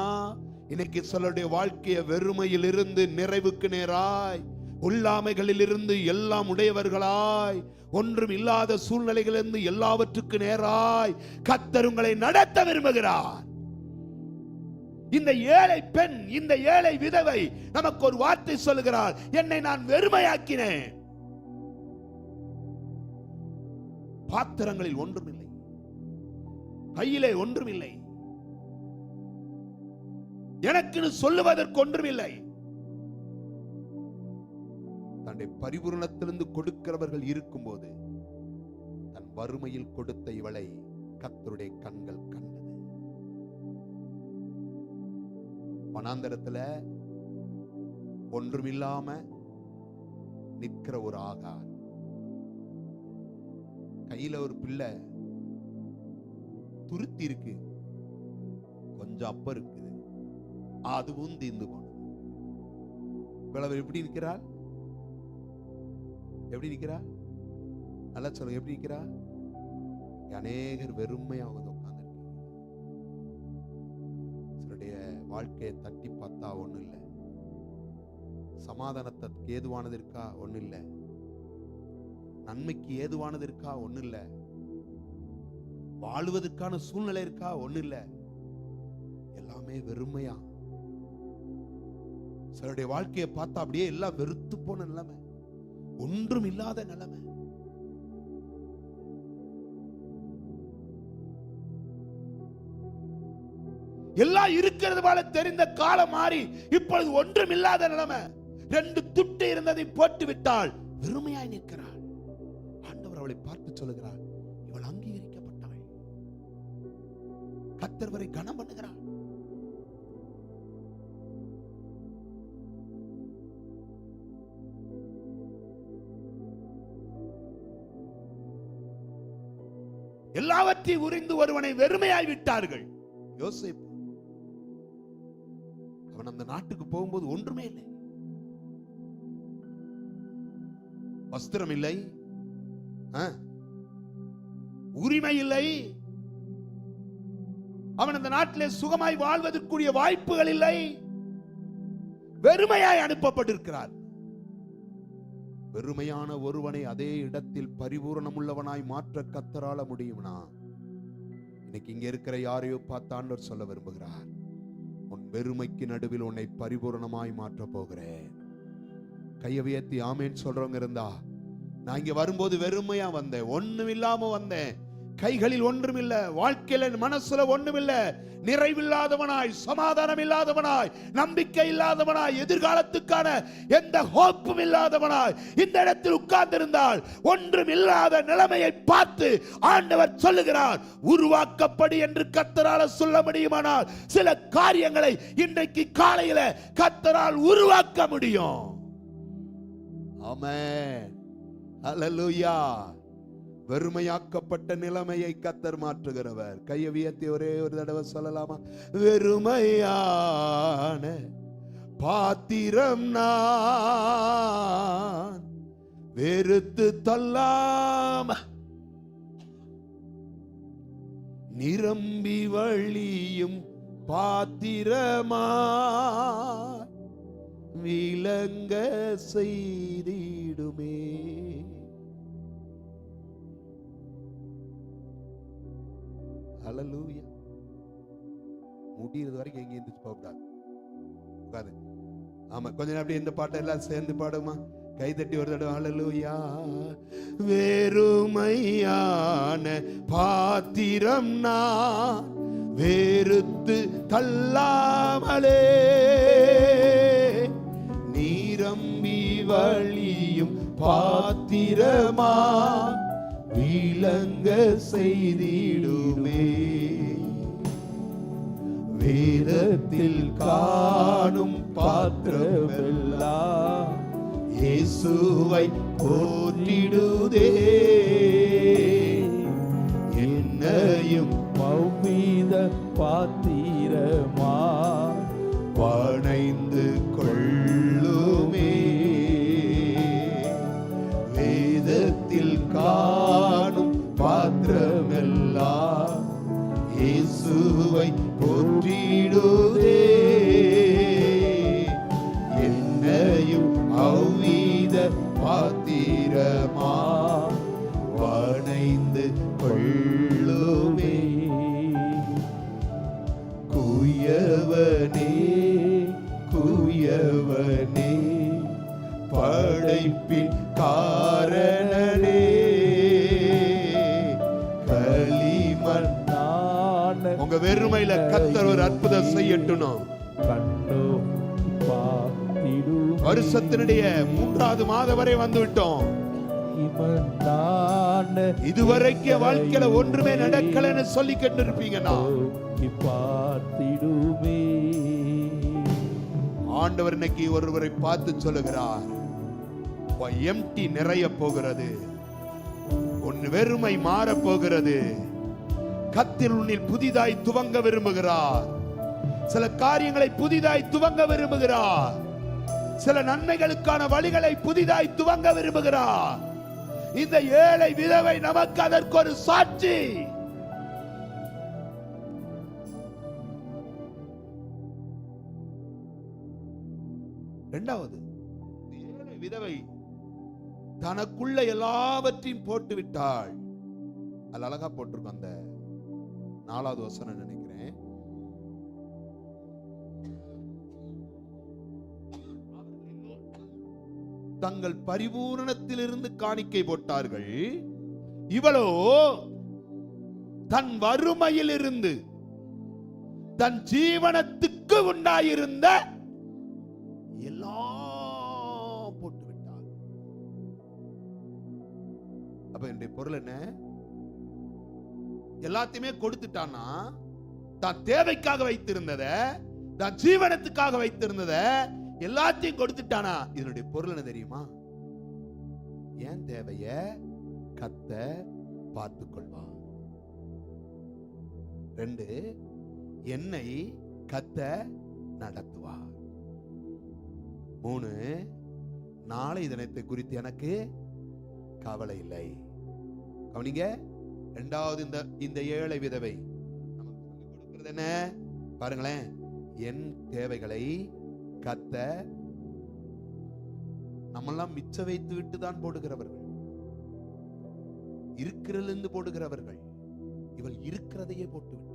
இன்னைக்கு சொல்லுடைய வாழ்க்கையை வெறுமையில் இருந்து நிறைவுக்கு நேராய், உள்ளாமைகளில் இருந்து எல்லாம் உடையவர்களாய், ஒன்றும் இல்லாத சூழ்நிலைகளிலிருந்து எல்லாவற்றுக்கு நேராய் கர்த்தர் உங்களை நடத்த விரும்புகிறார். இந்த ஏழை பெண், இந்த ஏழை விதவை நமக்கு ஒரு வார்த்தை சொல்லுகிறார், என்னை நான் வெறுமையாக்கினேன். பாத்திரங்களில் ஒன்றுமில்லை, கையிலே ஒன்றுமில்லை, எனக்கு சொல்லுவதற்கு ஒன்றுமில்லை. தன்னுடைய பரிபூரணத்திலிருந்து கொடுக்கிறவர்கள் இருக்கும்போது தன் வறுமையில் கொடுத்த இவளை கர்த்தருடைய கண்கள் கண்டது. வனாந்தரத்துல ஒன்றுமில்லாம நிற்கிற ஒரு ஆகார், கையில ஒரு பிள்ளை துருத்தி இருக்கு, கொஞ்சம் அப்ப இருக்குது, அதுவும் தீர்ந்து போனது. இவ்வளவு எப்படி நிற்கிறாள்? எப்படி நிற்கிறாள்? நல்லா சொல்லுங்க, எப்படி நிற்கிறாள்? அநேகர் வெறுமையாக உட்கார்ந்து சிலருடைய வாழ்க்கையை தட்டி பார்த்தா ஒண்ணு இல்லை, சமாதானத்துக்கு ஏதுவானது இருக்கா? ஒண்ணு இல்லை, நன்மைக்கு ஏதுவானது இருக்கா? ஒண்ணு இல்ல, வாழுவதற்கான சூழ்நிலை இருக்கா? ஒண்ணு இல்ல, எல்லாமே வெறுமையா. சிலருடைய வாழ்க்கையை பார்த்தா அப்படியே எல்லாம் வெறுத்து போன நிலைமை, ஒன்றும் இல்லாத நிலைமை. எல்லாம் இருக்கிறது போல தெரிந்த காலம் மாறி இப்பொழுது ஒன்றும் இல்லாத நிலைமை. 2 துட்டு இருந்ததை போட்டு விட்டால் வெறுமையாய் நிற்கிறாள். அவளை பார்த்து சொல்லுகிறார், இவள் அங்கீகரிக்கப்பட்டவள், கர்த்தர் வரை கனம் பண்ணுகிறாள். எல்லாவற்றையும் உரிந்து ஒருவனை வெறுமையாய் விட்டார்கள். யோசேப்பு, அவன் அந்த நாட்டுக்கு போகும்போது ஒன்றுமே இல்லை, வஸ்திரம் இல்லை, உரிமை இல்லை, அவன் அந்த நாட்டிலே சுகமாய் வாழ்வதற்குரிய வாய்ப்புகள் இல்லை, வெறுமையாய் அனுப்பப்பட்டிருக்கிறார். வெறுமையான ஒருவனை அதே இடத்தில் பரிபூரணம் உள்ளவனாய் மாற்ற கர்த்தரால முடியும்னா, இன்னைக்கு இங்க இருக்கிற யாரையோ பார்த்து ஆண்டவர் சொல்ல விரும்புகிறார், உன் வெறுமைக்கு நடுவில் உன்னை பரிபூரணமாய் மாற்ற போகிறேன். கையை உயர்த்தி ஆமேன் சொல்றவங்க இருந்தா, நான் இங்க வரும்போது வெறுமையா வந்தேன், ஒண்ணும் இல்லாம வந்தேன், கைகளில் ஒன்றும் இல்ல, வாழ்க்கையில மனசுல ஒண்ணும் இல்ல, நிறைவில்லாதவனாய், சமாதானம் இல்லாதவனாய், நம்பிக்கை இல்லாதவனாய், எதிர்காலத்துக்கான எந்த ஹோப்பும் இல்லாதவனாய் இந்த இடத்தில் உட்கார்ந்திருந்தால், ஒன்றும் இல்லாத நிலைமையை பார்த்து ஆண்டவர் சொல்லுகிறார், உருவாக்கப்படி என்று கர்த்தரால சொல்ல முடியுமானால் சில காரியங்களை இன்றைக்கு காலையில கர்த்தரால் உருவாக்க முடியும். ஆமென், அல்லேலூயா. வெறுமையாக்கப்பட்ட நிலைமையை கர்த்தர் மாற்றுகிறவர். கையை உயர்த்தி ஒரே ஒரு தடவை சொல்லலாமா? வெறுமையான பாத்திரம் நான் வெறுத்து தள்ளாம நிரம்பி வழியும் பாத்திரமா விளங்க செய்திடுமே. ஹல்லேலூயா. முடியிறது வரைக்கும் எங்க எந்திரிச்சு போகக்கூடாது. உட்காரு. ஆமா, கொஞ்ச நேரம் அப்படியே இந்த பாட்டை எல்லாம் சேர்ந்து பாடுமா? கைதட்டி ஒரு தடவை ஹல்லேலூயா. வெறுமையான பாத்திரம் நான் வெறுத்து தள்ளாமலே நீரம்பி வழியும் பாத்திரமா விளங்க செய்திடுமே. வேதத்தில் காணும் பாத்திரமெல்லாம் இயேசுவை போற்றிடுதே. என்னையும் மௌமீத பாத்திரமா வணைந்து கொள்ளுமே. வேதத்தில் காணும் பாத்திரமெல்லாம் இயேசுவை போற்றிடுதே. என்னையும் அவ்வித பாத்திரமா வணைந்து கொள்ளுமே. குயவனே குயவனே படைப்பின் காரணனே களிமண். உங்க வெறுமையில கர்த்தர் ஒரு அற்புதம் செய்யட்டும். வருஷத்தினுடைய 3வது மாதம் வரை வந்து விட்டோம். இதுவரைக்கும் வாழ்க்கையில ஒன்றுமே நடக்கலன்னு சொல்லி கேட்டிருப்பீங்கன்னா, ஆண்டவர் இன்னைக்கு ஒருவரை பார்த்து சொல்லுகிறார், எம்டி நிறைய போகிறது, உன் வெறுமை மாற போகிறது. கர்த்தர் உன்னில் புதிதாய் துவங்க விரும்புகிறார். சில காரியங்களை புதிதாய் துவங்க விரும்புகிறார். சில நன்மைகளுக்கான வழிகளை புதிதாய் துவங்க விரும்புகிறார். இந்த ஏழை விதவை நமக்கு அதற்கு ஒரு சாட்சி. இரண்டாவது, ஏழை விதவை தனக்குள்ள எல்லாவற்றையும் போட்டு விட்டாள். அது அழகா போட்டிருக்கும் அந்த 4வது வசனம் நினைக்கிறேன். தங்கள் பரிபூரணத்திலிருந்து காணிக்கை போட்டார்கள். இவளோ தன் வறுமையிலிருந்து தன் ஜீவனத்துக்கு உண்டாயிருந்த எல்லாம் போட்டு விட்டாள். அப்ப என்னுடைய பொருள் என்ன? எல்லாத்தையுமே கொடுத்துட்டான்னா, தான் தேவைக்காக வைத்திருந்தத, தான் ஜீவனத்துக்காக வைத்திருந்தத எல்லாத்தையும் கொடுத்துட்டானா, இதனுடைய பொருள் என்ன தெரியுமா? ஏன் தேவைய கர்த்தர் பார்த்துக் கொள்வார். 2, என்னை கர்த்தர் நடத்துவார். 3, நாளை தினத்தை குறித்து எனக்கு கவலை இல்லை. கவனிங்க, 2வது இந்த ஏழை விதவை நமக்கு சொல்லிக் கொடுக்கிறது என்ன பாருங்களேன். என் தேவைகளை கர்த்தர், நம்மெல்லாம் மிச்ச வைத்து விட்டு தான் போடுகிறவர்கள், இருக்கிறதிலிருந்து போடுகிறவர்கள். இவள் இருக்கிறதையே போட்டு விட்டு.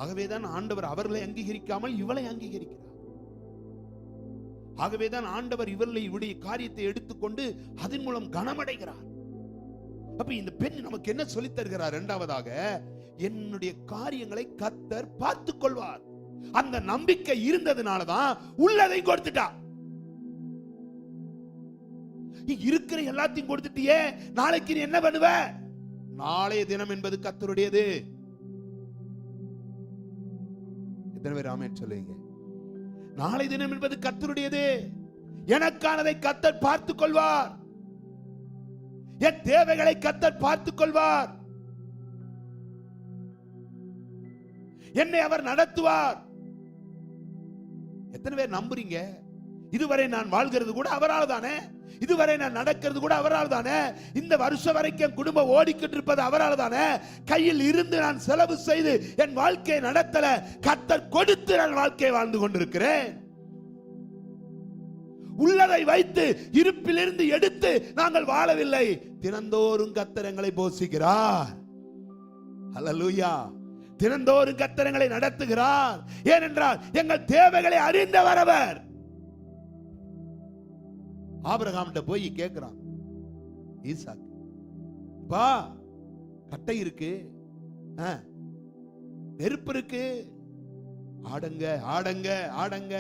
ஆகவேதான் ஆண்டவர் அவர்களை அங்கீகரிக்காமல் இவளை அங்கீகரிக்கிறார். ஆகவேதான் ஆண்டவர் இவருடைய காரியத்தை எடுத்துக்கொண்டு அதன் மூலம் கனமடைகிறார். அப்ப இந்த பெண் நமக்கு என்ன சொல்லித் தருகிறார்? 2வதாக, என்னுடைய காரியங்களை கர்த்தர் பார்த்துக் கொள்வார். அந்த நம்பிக்கை இருந்ததுனாலதான் உள்ளதை கொடுத்துட்டா. இருக்கிற எல்லாத்தையும் கொடுத்துட்டியே, நாளைக்கு நீ என்ன பண்ணுவ? நாளைய தினம் என்பது கர்த்தருடையது. எத்தனை பேர் ஆமென் சொல்லுங்க? நாளை தினம் என்பது கர்த்தருடையது. எனக்கானதை கர்த்தர் பார்த்துக் கொள்வார். என் தேவைகளை கர்த்தர் பார்த்துக் கொள்வார். என்னை அவர் நடத்துவார். எத்தனை பேர் நம்புறீங்க? இதுவரை நான் வாழ்கிறது கூட அவரால் தானே, இதுவரை நான் நடக்கிறது கூட அவரால் தானே, இந்த வருஷம் வரைக்கும் குடும்பம் ஓடிக்கிட்டு இருப்பது அவரால் தானே, கையில் இருந்து நான் செலவு செய்து என் வாழ்க்கையை நடத்தல, கர்த்தர் கொடுத்து நான் வாழ்க்கையை வாழ்ந்து கொண்டிருக்கிறேன். உள்ளதை வைத்து இருப்பிலிருந்து எடுத்து நாங்கள் வாழவில்லை. தினந்தோறும் கர்த்தர் எங்களை போஷிக்கிறார். ஹல்லேலூயா. தினந்தோறும் கர்த்தர் எங்களை நடத்துகிறார். ஏனென்றால் எங்கள் தேவைகளை அறிந்தவர் அவர். ஆபிரகாம்கிட்ட போய் கேட்கிறான், ஈசாக்கு, பா கட்டை இருக்கு, நெருப்பு இருக்கு, ஆடுங்க ஆடுங்க ஆடுங்க.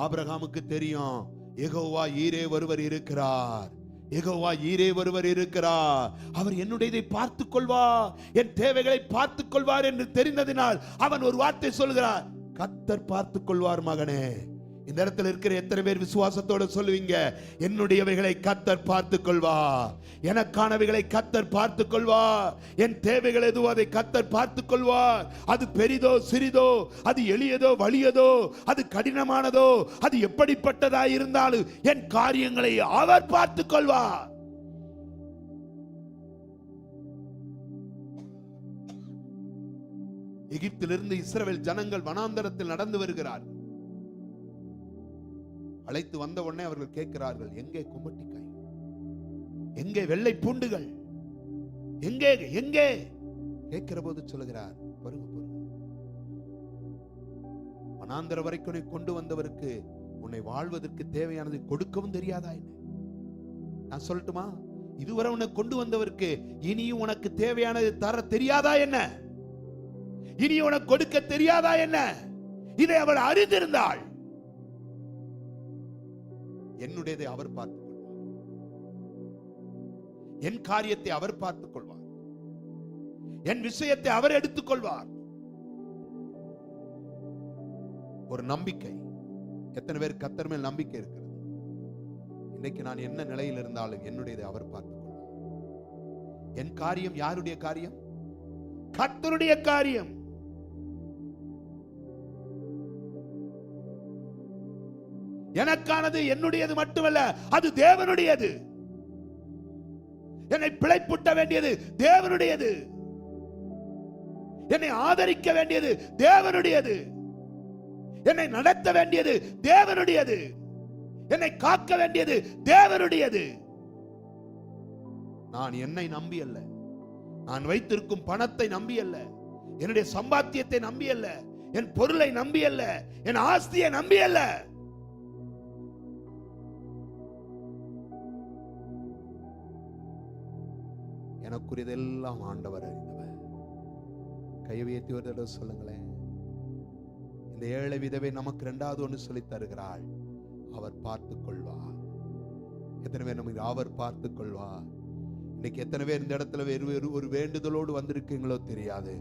ஆபிரகாமுக்கு தெரியும், யெகோவா ஈரே ஒருவர் இருக்கிறார், யெகோவா ஈரே ஒருவர் இருக்கிறார். அவர் என்னுடையதை பார்த்துக் கொள்வார், என் தேவைகளை பார்த்துக் கொள்வார் என்று தெரிந்ததினால் அவன் ஒரு வார்த்தை சொல்கிறார், கர்த்தர் பார்த்துக் கொள்வார் மகனே. இந்த இடத்துல இருக்கிற எத்தனை பேர் விசுவாசத்தோட சொல்லுவீங்க, என்னுடையவைகளை கர்த்தர் பார்த்துக் கொள்வார், எனக்கானவைகளை கர்த்தர் பார்த்துக் கொள்வார், என் தேவைகள் எதுவோ அதை கர்த்தர் பார்த்துக் கொள்வார். அது பெரிதோ சிறிதோ, அது எளியதோ வலியதோ, அது கடினமானதோ, அது எப்படிப்பட்டதா இருந்தாலும் என் காரியங்களை அவர் பார்த்துக் கொள்வார். எகிப்திலிருந்து இஸ்ரவேல் ஜனங்கள் வனாந்தரத்தில் நடந்து வருகிறார்கள். அழைத்து வந்த உடனே அவர்கள் கேட்கிறார்கள், எங்கே குமட்டிக்காய், எங்கே வெள்ளை பூண்டுகள், எங்கே எங்கே கேட்கிற போது சொல்லுகிறார், பாருங்க பாருங்க, வனாந்தர வரைக்கும் கொண்டு வந்தவருக்கு உன்னை வாழ்வதற்கு தேவையானது கொடுக்கவும் தெரியாதா என்ன? நான் சொல்லட்டுமா, இதுவரை உன்னை கொண்டு வந்தவருக்கு இனியும் உனக்கு தேவையானது தர தெரியாதா என்ன? இனி உனக்கு கொடுக்க தெரியாதா என்ன? இதை அவள் அறிந்திருந்தாள். என்னுடையதை அவர் பார்த்துக் கொள்வார், என் காரியத்தை அவர் பார்த்துக் கொள்வார், என் விஷயத்தை அவர் எடுத்துக் கொள்வார். ஒரு நம்பிக்கை. எத்தனை பேர் கர்த்தர் மேல் நம்பிக்கை இருக்கிறது? இன்னைக்கு நான் என்ன நிலையில் இருந்தாலும் என்னுடையதை அவர் பார்த்துக் கொள்வார். என் காரியம் யாருடைய காரியம்? கர்த்தருடைய காரியம். எனக்கானது என்னுடையது மட்டுமல்ல, அது தேவனுடையது. என்னை பிழைப்புட்ட வேண்டியது தேவனுடையது, என்னை ஆதரிக்க வேண்டியது தேவனுடையது, என்னை நடத்த வேண்டியது தேவனுடையது, என்னை காக்க வேண்டியது தேவனுடையது. நான் என்னை நம்பி அல்ல, நான் வைத்திருக்கும் பணத்தை நம்பி அல்ல, என்னுடைய சம்பாத்தியத்தை நம்பி அல்ல, என் பொருளை நம்பி அல்ல, என் ஆஸ்தியை நம்பி அல்ல. எனக்குரியதெல்லாம் ஆண்டவர் அறிந்தவர். கையவியத்தி ஒரு தடவை சொல்லுங்களேன். இந்த ஏழை விதவை நமக்கு இரண்டாவது ஒன்று சொல்லி தருகிறாள், அவர் பார்த்துக் கொள்வார். எத்தனை பேர் நமக்கு அவர் பார்த்துக் கொள்வார்? இன்னைக்கு எத்தனை பேர் இந்த இடத்துல ஒரு வேண்டுதலோடு வந்திருக்கீங்களோ தெரியாது,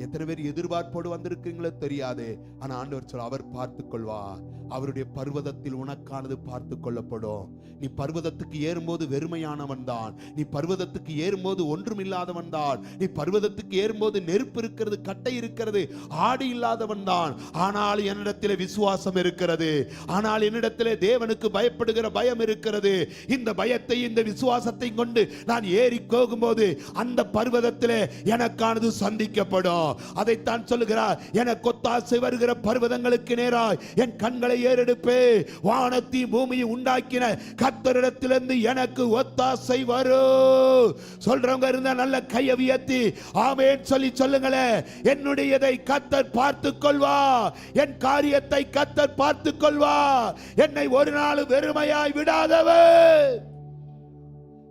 எத்தனை பேர் எதிர்பார்ப்போடு வந்திருக்கீங்களோ தெரியாது. ஆனா ஆண்டவர் சொல்ல, அவர் பார்த்துக் கொள்வார். அவருடைய பர்வதத்தில் உனக்கானது பார்த்துக் கொள்ளப்படும். நீ பர்வதத்துக்கு ஏறும்போது வெறுமையானவன் தான், நீ பர்வதத்துக்கு ஏறும்போது ஒன்றும் இல்லாதவன் தான், நீ பர்வதத்துக்கு ஏறும்போது நெருப்பு இருக்கிறது, கட்டை இருக்கிறது, ஆடு இல்லாதவன் தான். ஆனால் என்னிடத்தில் விசுவாசம் இருக்கிறது, ஆனால் என்னிடத்தில் தேவனுக்கு பயப்படுகிற பயம் இருக்கிறது. இந்த பயத்தை இந்த விசுவாசத்தை கொண்டு நான் ஏறி போகும்போது அந்த பர்வதத்தில் எனக்கானது சந்திக்கப்படும். அதைத்தான் சொல்லுகிறார், எனக்கு ஒத்தாசை வருகிற பர்வதங்களுக்கு நேராய் என் கண்களை ஏறெடுப்பே. வானத்தை பூமியை உண்டாக்கின கர்த்தரிடத்திலிருந்து எனக்கு ஒத்தாசை வரும். சொல்றவங்க இருந்தா நல்ல கையை உயர்த்தி ஆமென் சொல்லி சொல்லுங்களேன். என்னுடையதை கர்த்தர் பார்த்துக் கொள்வார், என் காரியத்தை கர்த்தர் பார்த்துக் கொள்வார், என்னை ஒரு நாள் வெறுமையாய் விடாதவர்.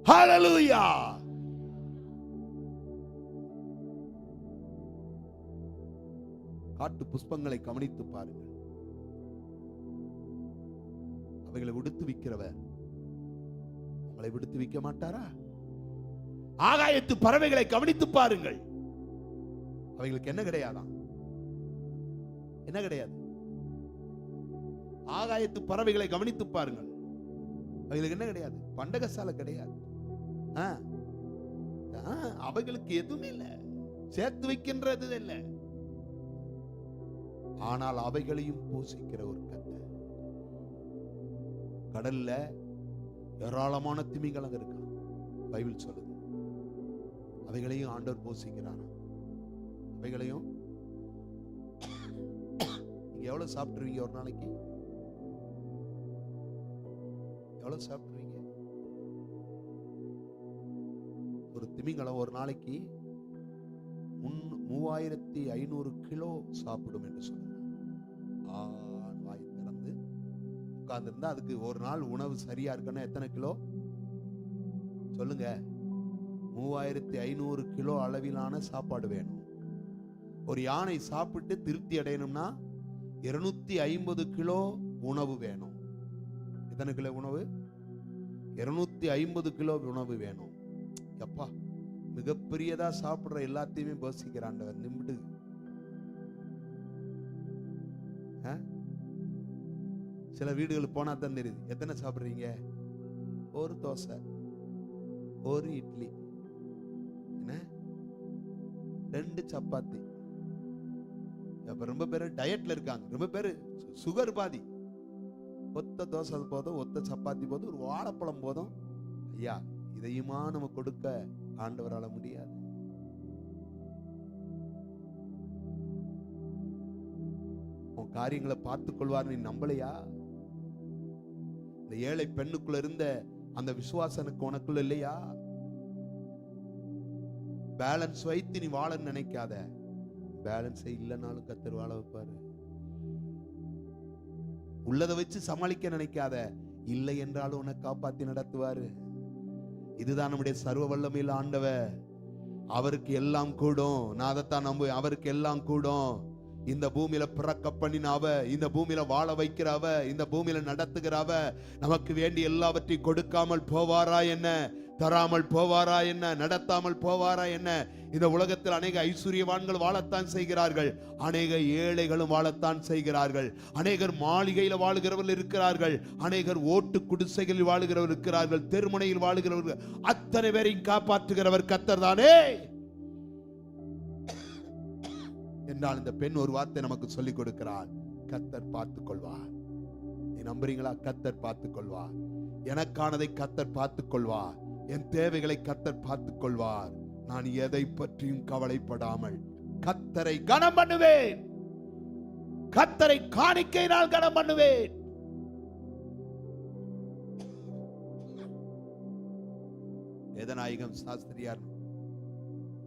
ஹல்லேலூயா. காட்டு புஷ்பங்களை கவனித்து பாருங்கள், அவைகளை விடுத்து விக்கிறவர் உங்களை விடுத்து விக்க மாட்டாரா? ஆகாயத்து பறவைகளை கவனித்து பாருங்கள், அவைகளுக்கு என்ன கிடையாதான்? என்ன கிடையாது? ஆகாயத்து பறவைகளை கவனித்து பாருங்கள், அவைகளுக்கு என்ன கிடையாது? பண்டகசாலை கிடையாது, அவைகளுக்கு எதுவுமே இல்லை, சேர்த்து வைக்கின்றது இல்லை. ஆனால் அவைகளையும் போஷிக்கிற ஒரு கர்த்தர். கடல்ல ஏராளமான திமிங்கலங்க இருக்கு, பைபிள் சொல்லுது. அவைகளையும் ஆண்டவர் போஷிக்கிறார். அவைகளையும் நீங்க எவ்வளவு சாப்பிட்டுருவீங்க ஒரு நாளைக்கு? எவ்வளவு சாப்பிடுவீங்க? ஒரு திமிங்கலம் ஒரு நாளைக்கு 3500 கிலோ சாப்பிடும் என்று சொல்லுங்க. வாய் திறந்து உட்கார்ந்துருந்தா அதுக்கு ஒரு நாள் உணவு சரியா இருக்குன்னா எத்தனை கிலோ சொல்லுங்க? 3500 கிலோ அளவிலான சாப்பாடு வேணும். ஒரு யானை சாப்பிட்டு திருப்தி அடையணும்னா 250 கிலோ உணவு வேணும். எத்தனை கிலோ உணவு? 250 கிலோ உணவு வேணும். எப்பா, மிகப்பெரியதா சாப்பிடுற எல்லாத்தையுமே போசிக்கிறாண்டவர். நிமிடு சில வீடுகளுக்கு போனா தான் தெரியுது. எத்தனை சாப்பிடுறீங்க? ஒரு தோசை, ஒரு இட்லி, என்ன 2 சப்பாத்தி. அப்ப ரொம்ப பேர் டயட்ல இருக்காங்க. ரொம்ப பேர் சுகர் பாதி. ஒத்த தோசை போதும், ஒத்த சப்பாத்தி போதும், ஒரு வாழைப்பழம் போதும். ஐயா, இதையுமா நம்ம கொடுக்க ஆண்டவரால முடியாது. உன் காரியங்களை பார்த்துக் கொள்வார் நீ நம்பலையா? இந்த ஏழை பெண்ணுக்குள்ள இருந்த அந்த விசுவாசனுக்கு உனக்குள்ள இல்லையா? பேலன்ஸ் வைத்து நீ வாழ நினைக்காத. பேலன்ஸே இல்லைனாலும் கர்த்தர் வாழ வைப்பாரு. உள்ளதை வச்சு சமாளிக்க நினைக்காத. இல்லை என்றாலும் உன்னை காப்பாத்தி நடத்துவாரு. இதுதான் நம்முடைய சர்வ வல்லமையில் ஆண்டவர். அவருக்கு எல்லாம் கூடும். நான் அதைத்தான் நம்புவேன். அவருக்கு எல்லாம் கூடும். இந்த பூமியில பிறக்க பண்ணின அவ, இந்த பூமியில வாழ வைக்கிற அவ, இந்த பூமியில நடத்துகிற அவ நமக்கு வேண்டிய எல்லாவற்றையும் கொடுக்காமல் போவாரா என்ன? தராமல் போவாரா என்ன? நடத்தாமல் போவாரா என்ன? இந்த உலகத்தில் அநேக ஐஸ்வர்யவான்கள் வாழத்தான் செய்கிறார்கள், அநேக ஏழைகளும் வாழத்தான் செய்கிறார்கள். அநேகர் மாளிகையில் வாழுகிறவர்கள் இருக்கிறார்கள், அநேகர் ஓட்டு குடிசைகளில் வாழுகிறவர் இருக்கிறார்கள், தெருமுனையில் வாழுகிறவர்கள். அத்தனை பேரையும் காப்பாற்றுகிறவர் கர்த்தர் தானே என்றால் இந்த பெண் ஒரு வார்த்தை நமக்கு சொல்லிக் கொடுக்கிறார். கர்த்தர் பார்த்துக் கொள்வார். நீ நம்புறீங்களா? கர்த்தர் பார்த்துக் கொள்வார். எனக்கானதை கர்த்தர் பார்த்துக் கொள்வார். என் தேவைகளை கர்த்தர் பார்த்துக் கொள்வார். நான் எதை பற்றியும் கவலைப்படாமல் கர்த்தரை கனம் பண்ணுவேன். கர்த்தரை காணிக்கையினால் கனம் பண்ணுவேன். வேதநாயகம் சாஸ்திரியார்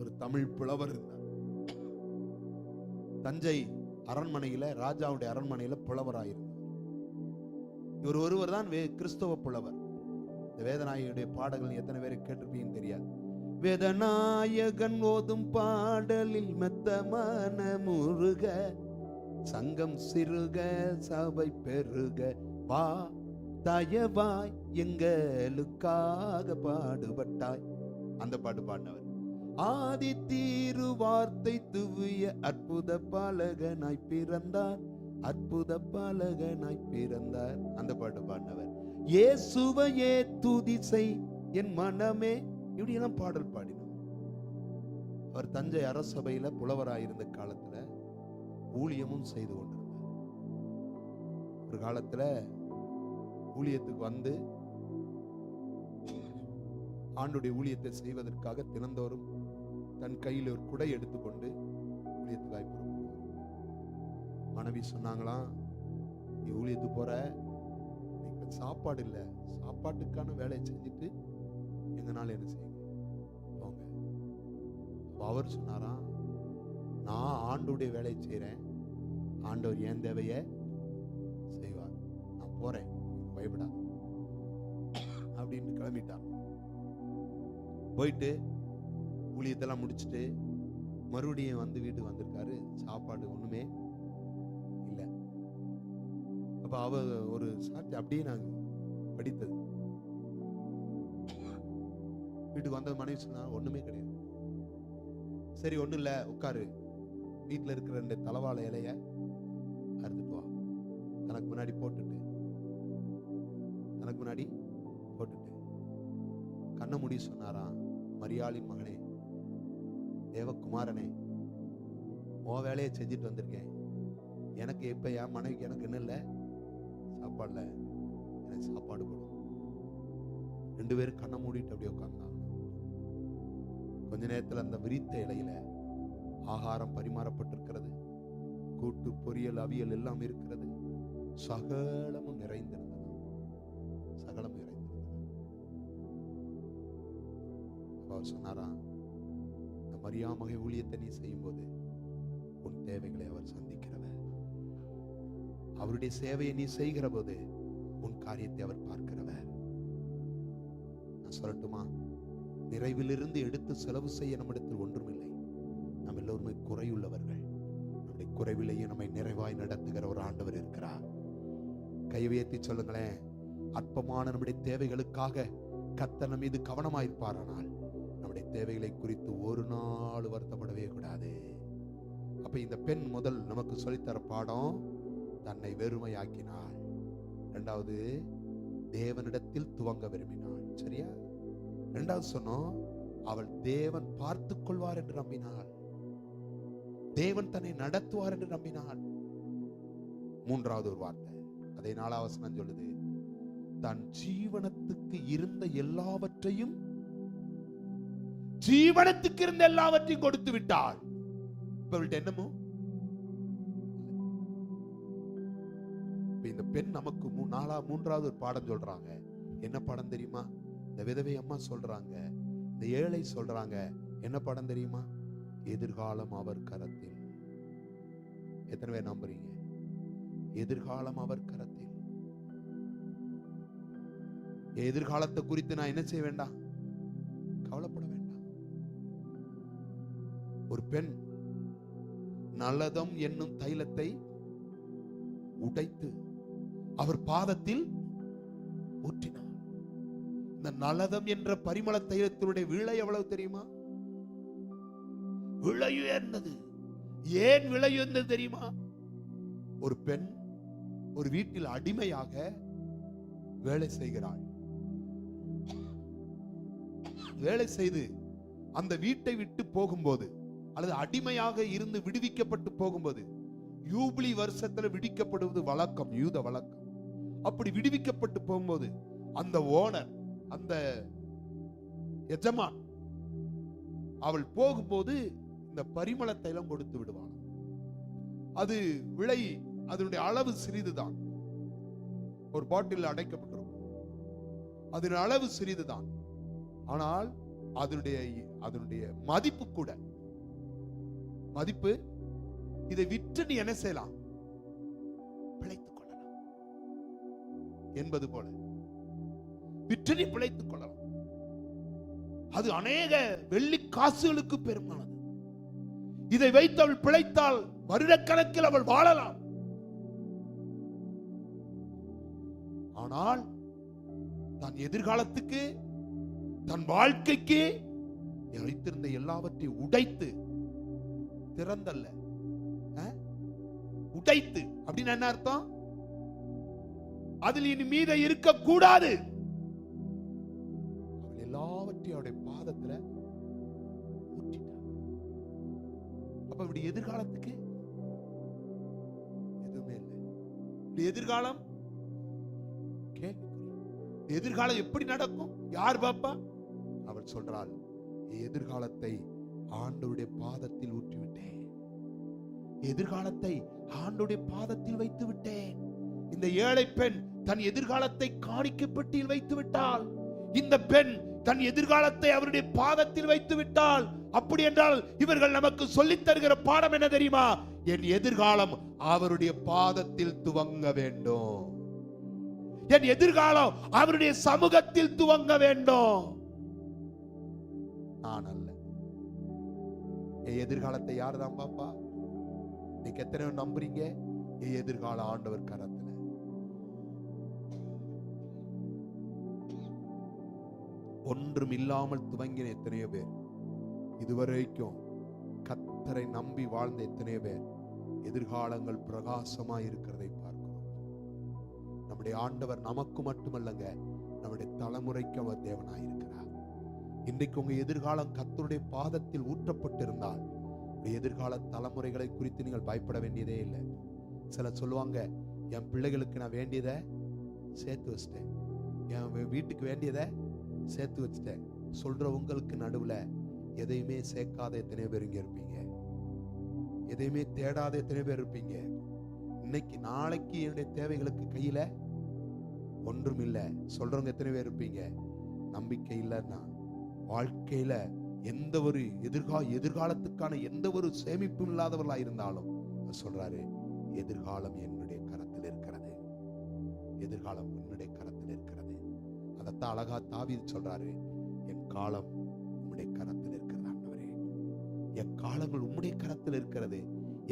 ஒரு தமிழ் புலவர் இருந்தார். தஞ்சை அரண்மனையில, ராஜாவுடைய அரண்மனையில புலவராயிருந்தார். இவர் ஒருவர் தான் கிறிஸ்தவ புலவர். இந்த வேதநாயகனுடைய பாடல்கள் எத்தனை பேரை கேட்டிருப்பீங்கன்னு தெரியாது. வேதநாயகன் ஓதும் பாடலில் மெத்த மன முருக, சங்கம் சிறுக, சபை பெருக, வா தயவாய் எங்களுக்காக பாடுபட்டாய். அந்த பாட்டு பாடினவர். ஆதி தீரு வார்த்தை துவிய அற்புத பாலகனாய் பிறந்தார், அற்புத பாலகனாய் பிறந்தார். அந்த பாட்டு பாடினவர். இயேசுவையே துதிசை என் மனமே, இப்படியெல்லாம் பாடல் பாடினவர். அவர் தஞ்சை அரசபையில புலவராயிருந்த காலத்துல ஊழியமும் செய்து கொண்டிருந்தார். ஒரு காலத்துல ஊழியத்துக்கு வந்து ஆண்டுடைய ஊழியத்தை செய்வதற்காக தினந்தோறும் தன் கையில் ஒரு குடை எடுத்துக்கொண்டு ஊழியத்துக்காக புறப்படுவார். மனைவி சொன்னாங்களாம், நீ ஊழியத்துக்கு போற, சாப்பாடு இல்லை, சாப்பாட்டுக்கான வேலையை செஞ்சுட்டு எங்கனால என்ன செய்யுங்க போங்க. அவர் சொன்னாராம், நான் ஆண்டோடைய வேலையை செய்யறேன், ஆண்டவர் என் தேவையை செய்வார், நான் போறேன், பயப்படா அப்படின்னு கிளம்பிட்டார். போயிட்டு ஊழியத்தெல்லாம் முடிச்சுட்டு மறுபடியும் வந்து வீட்டுக்கு வந்திருக்காரு. சாப்பாடு ஒண்ணுமே இல்லை. அப்ப அவ ஒரு சாட்சி அப்படியே நாங்க படித்தது. வீட்டுக்கு வந்த மனைவி சொன்னா ஒண்ணுமே கிடையாது. சரி, ஒண்ணும் இல்ல, உட்காரு, வீட்டுல இருக்கிற 2 தலவாழை இலைய அறுத்துட்டு வா, தனக்கு முன்னாடி போட்டுட்டு கண்ண முடி சொன்னாராம், மரியாளின் மகனே, தேவகுமாரனே, உன் வேலையை செஞ்சுட்டு வந்திருக்கேன். எனக்கு இப்ப என் மனைவிக்கு எனக்கு என்ன இல்லை, சாப்பாடுல எனக்கு சாப்பாடு போடும். 2 பேரும் கண்ணை மூடிட்டு அப்படியே உட்கார்ந்தாங்க. கொஞ்ச நேரத்தில் அந்த விரித்த இலையில ஆகாரம் பரிமாறப்பட்டிருக்கிறது. கூட்டு, பொரியல், அவியல் எல்லாம் இருக்கிறது. சகலமும் நிறைந்திருந்தது. சகலமும் நிறைந்தது. அவர் சொன்னாராம், இந்த மரியாமகை ஊழியத்தை நீ செய்யும் போது உன் தேவைகளை அவர் சந்திக்கிறவர். அவருடைய சேவையை நீ செய்கிற போது உன் காரியத்தை அவர் பார்க்கிறவர். நான் சொல்லட்டுமா, நிறைவிலிருந்து எடுத்து செலவு செய்ய நம்மிடத்தில் ஒன்றுமில்லை. நம்ம எல்லோருமே குறையுள்ளவர்கள். நம்முடைய குறைவிலேயே நம்மை நிறைவாய் நடத்துகிற ஒரு ஆண்டவர் இருக்கிறார். கைவையத்தி சொல்லுங்களேன், அற்பமான நம்முடைய தேவைகளுக்காக கர்த்தர் நம் மீது கவனமாயிருப்பாரானால் நம்முடைய தேவைகளை குறித்து ஒரு நாள் வருத்தப்படவே கூடாது. அப்ப இந்த பெண் முதல் நமக்கு சொல்லித்தர பாடம், தன்னை வெறுமையாக்கினாள். இரண்டாவது, தேவனிடத்தில் துவங்க விரும்பினாள். சரியா? இரண்டாவது சொன்னோம், அவள் தேவன் பார்த்துக் கொள்வார் என்று நம்பினாள். தேவன் தன்னை நடத்துவார் என்று நம்பினாள். மூன்றாவது ஒரு வார்த்தை, அதை 4ஆம் வசனம் சொல்லுது, தன் ஜீவனத்துக்கு இருந்த எல்லாவற்றையும் கொடுத்து விட்டாள். என்னமோ இந்த பெண் நமக்கு மூன்றாவது ஒரு பாடம் சொல்றாங்க. என்ன பாடம் தெரியுமா? இந்த விதவை அம்மா சொல்றாங்க, இந்த ஏழை சொல்றாங்க, என்ன பாடம் தெரியுமா? எதிர்காலம் அவர் கரத்தில். எத்தனை பேர் நம்புறீங்க? எதிர்காலம் அவர் கரத்தில். எதிர்காலத்தை குறித்து நான் என்ன செய்ய வேண்டாம்? கவலைப்பட வேண்டாம். ஒரு பெண் நலதம் என்னும் தைலத்தை உடைத்து அவர் பாதத்தில் ஊற்றினார். இந்த நலதம் என்ற பரிமள தைலத்தினுடைய விலை எவ்வளவு தெரியுமா? விலை உயர்ந்தது. ஏன் விலை உயர்ந்தது தெரியுமா? ஒரு பெண் ஒரு வீட்டில் அடிமையாக வேலை செய்கிறாள். வேலை செய்து அந்த வீட்டை விட்டு போகும்போது, அல்லது அடிமையாக இருந்து விடுவிக்கப்பட்டு போகும்போது, யூபிலி வருஷத்துல விடுவிக்கப்படுவது வழக்கம், யூத வழக்கம். அப்படி விடுவிக்கப்பட்டு போகும்போது அந்த ஓனர், அந்த எஜமான், அவள் போகும்போது இந்த பரிமள தைலம் கொடுத்து விடுவாள். அது விலை, அதனுடைய அளவு சிறிதுதான். ஒரு பாட்டில் அடைக்கப்பட்டிருக்கும். அதன் அளவு சிறிதுதான். ஆனால் அதனுடைய மதிப்பு கூட, மதிப்பு. இதை விற்று நீ என்ன செய்யலாம்? பிழைத்துக் கொள்ளலாம் என்பது போல விற்று நீ பிழைத்துக் கொள்ளலாம். அது அநேக வெள்ளி காசுகளுக்கு பெருமானது. இதை வைத்து அவள் பிழைத்தால் வருடக்கணக்கில் அவள் வாழலாம். ஆனால் தன் எதிர்காலத்துக்கு, தன் வாழ்க்கைக்கு வைத்திருந்த எல்லாவற்றையும் உடைத்து, திறந்தல்ல, உடைத்து அப்படின்னு என்ன அர்த்தம்? அதில் இனி மீத இருக்க கூடாது. அவள் எல்லாவற்றையும் அவருடைய பாதத்துல ஊற்றிட்டார். அப்ப இப்படி எதிர்காலத்துக்கு எதுவுமே இல்லை. எதிர்காலம் கேள்விக்குறி. எதிர்காலம் எப்படி நடக்கும்? யார் பாப்பா? அவள் சொல்றாள், எதிர்காலத்தை ஆண்டவருடைய பாதத்தில் ஊற்றிவிட்டேன். எதிர்காலத்தை ஆண்டவருடைய பாதத்தில் வைத்து விட்டேன். இந்த ஏழை பெண் தன் எதிர்காலத்தை காணிக்கைப்பட்டியில் வைத்து விட்டாள். இந்த பெண் தன் எதிர்காலத்தை அவருடைய பாதத்தில் வைத்து விட்டாள். அப்படி என்றால் இவர்கள் நமக்கு சொல்லித் தருகிற பாடம் என்ன தெரியுமா? என் எதிர்காலம் அவருடைய பாதத்தில் துவங்க வேண்டும். என் எதிர்காலம் அவருடைய சமூகத்தில் துவங்க வேண்டும். நான் அல்ல. என் எதிர்காலத்தை யாருதான் பாப்பா? நீங்க எத்தனை நம்புறீங்க? என் எதிர்கால ஆண்டவர் கரத்துல. ஒன்றும் இல்லாமல் துவங்கின எத்தனையோ பேர், இதுவரைக்கும் கர்த்தரை நம்பி வாழ்ந்த எத்தனையோ பேர் எதிர்காலங்கள் பிரகாசமாய் இருக்கிறதை பார்க்கிறோம். நம்முடைய ஆண்டவர் நமக்கு மட்டுமல்லங்க, நம்முடைய தலைமுறைக்கு அவர் தேவனாயிருக்கிறார். இன்றைக்கு உங்க எதிர்காலம் கர்த்தருடைய பாதத்தில் ஊற்றப்பட்டிருந்தால் எதிர்கால தலைமுறைகளை குறித்து நீங்கள் பயப்பட வேண்டியதே இல்லை. சிலர் சொல்லுவாங்க, என் பிள்ளைகளுக்கு நான் வேண்டியதை சேர்த்து வச்சிட்டேன், என் வீட்டுக்கு வேண்டியதை சேர்த்து வச்சிட்டேன். சொல்ற உங்களுக்கு நடுவுல எதையுமே சேர்க்காத எத்தனை பேர் இங்க இருப்பீங்க. எதையுமே தேடாத எத்தனை பேர் இருப்பீங்க. இன்னைக்கு நாளைக்கு என்னுடைய தேவைகளுக்கு கையில ஒன்றும் இல்லை சொல்றவங்க எத்தனை பேர் இருப்பீங்க. நம்பிக்கை இல்லைன்னா வாழ்க்கையில எந்த ஒரு எதிர்காலத்துக்கான எந்த ஒரு சேமிப்பும் இல்லாதவர்களா இருந்தாலும் சொல்றாரு, எதிர்காலம் என்னுடைய கரத்தில் இருக்கிறது, எதிர்காலம் உன்னுடைய கரத்தில் இருக்கிறது. அதத்தான் அழகா தாவீது சொல்றாரு, என் காலம் உம்முடைய கரத்தில் இருக்கிறது ஆண்டவரே, என் காலங்கள் உம்முடைய கரத்தில் இருக்கிறது.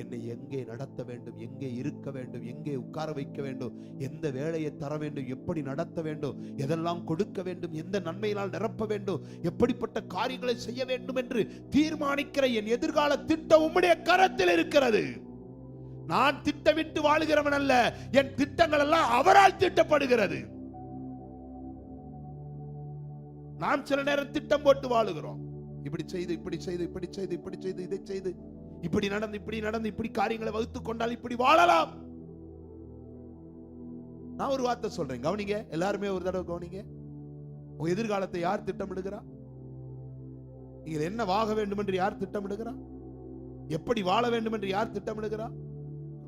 என்னை எங்கே நடத்த வேண்டும், எங்கே இருக்க வேண்டும், எங்கே உட்கார வைக்க வேண்டும், எந்த வேலையை தர வேண்டும், எப்படி நடத்த வேண்டும், எதெல்லாம் கொடுக்க வேண்டும், எந்த நன்மையினால் நிரப்ப வேண்டும், எப்படிப்பட்ட காரியங்களை செய்ய வேண்டும் என்று தீர்மானிக்கிற என் எதிர்கால திட்டம் உம்முடைய கரத்தில் இருக்கிறது. நான் திட்டமிட்டு வாழுகிறவன் அல்ல, என் திட்டங்கள் எல்லாம் அவரால் திட்டப்படுகிறது. நாம் சில நேரம் திட்டம் போட்டு வாழுகிறோம். இப்படி செய்து இப்படி செய்து இப்படி செய்து இப்படி செய்து இதை செய்து இப்படி நடந்து இப்படி காரியங்களை வகுத்துக் கொண்டால் இப்படி வாழலாம். நான் ஒரு வார்த்தை சொல்றேன், கவனிங்க, எல்லாருமே ஒரு தடவை கவனிங்க. உங்க எதிர்காலத்தை யார் திட்டமிடுகிறா? நீங்கள் என்ன வாழ வேண்டும் என்று யார் திட்டமிடுகிறா? எப்படி வாழ வேண்டும் என்று யார் திட்டமிடுகிறா?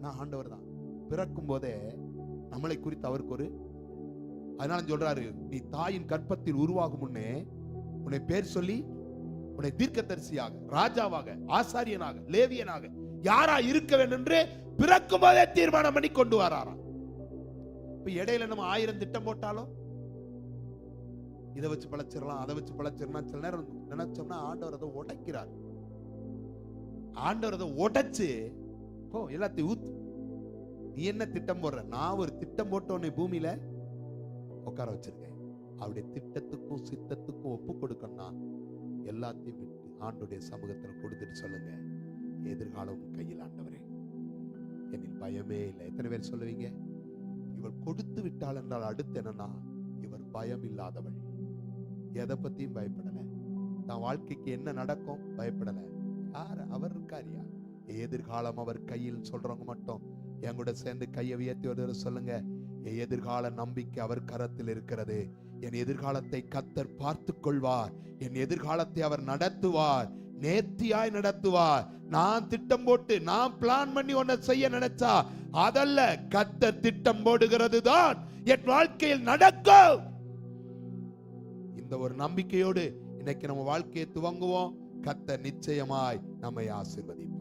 நான் ஆண்டவர் தான். பிறக்கும் போதே நம்மளை குறித்து அவருக்கு ஒரு, அதனால சொல்றாரு, நீ தாயின் கற்பத்தில் உருவாகும் முன்னே உன்னை பேர் சொல்லி உன்னை தீர்க்கதரிசியாக, ராஜாவாக, ஆசாரியனாக, லேவியனாக யாரா இருக்க வேண்டும் என்று பிறக்கும் போதே தீர்மானம் பண்ணி கொண்டு வராராம். இப்ப இடையில நம்ம 1000 திட்டம் போட்டாலும் இதை வச்சு பழச்சிடலாம், அதை வச்சு பழச்சிடலாம், சில நேரம் நினைச்சோம்னா ஆண்டவர் அதை உடைக்கிறார். ஆண்டவர் அதை உடைச்சு எல்லாத்தையும் ஊத்து. நீ என்ன திட்டம் போடுற? நான் ஒரு திட்டம் போட்ட உன்னை பூமியில உட்கார வச்சிருக்கேன். அவருடைய திட்டத்துக்கும் சித்தத்துக்கும் ஒப்பு கொடுக்கணும்னா எல்லாத்தையும் விட்டு ஆண்டுடைய சமூகத்தில் கொடுத்துட்டு சொல்லுங்க, எதிர்காலம் கையில் ஆண்டவரே, என்னில் பயமே இல்லை. எத்தனை பேர் சொல்லுவீங்க? இவள் கொடுத்து விட்டாள் என்றால் அடுத்து என்னன்னா, இவர் பயம் இல்லாதவள், எதை பத்தியும் பயப்படல, தான் வாழ்க்கைக்கு என்ன நடக்கும் பயப்படல. யார் அவர் இருக்காரியா? எதிர்காலம் அவர் கையில் சொல்றவங்க மட்டும் என் கூட சேர்ந்து கையை உயர்த்தி ஒரு சொல்லுங்க, என் எதிர்கால நம்பிக்கை அவர் கரத்தில் இருக்கிறது. என் எதிர்காலத்தை கர்த்தர் பார்த்து கொள்வார். என் எதிர்காலத்தை அவர் நடத்துவார், நேர்த்தியாய் நடத்துவார். நான் திட்டம் போட்டு நான் பிளான் பண்ணி ஒன்ன செய்ய நினைச்சா அதல்ல, கர்த்தர் திட்டம் போடுகிறது தான் என் வாழ்க்கையில் நடக்கும். இந்த ஒரு நம்பிக்கையோடு இன்னைக்கு நம்ம வாழ்க்கையை துவங்குவோம். கர்த்தர் நிச்சயமாய் நம்மை ஆசீர்வதிப்பார்.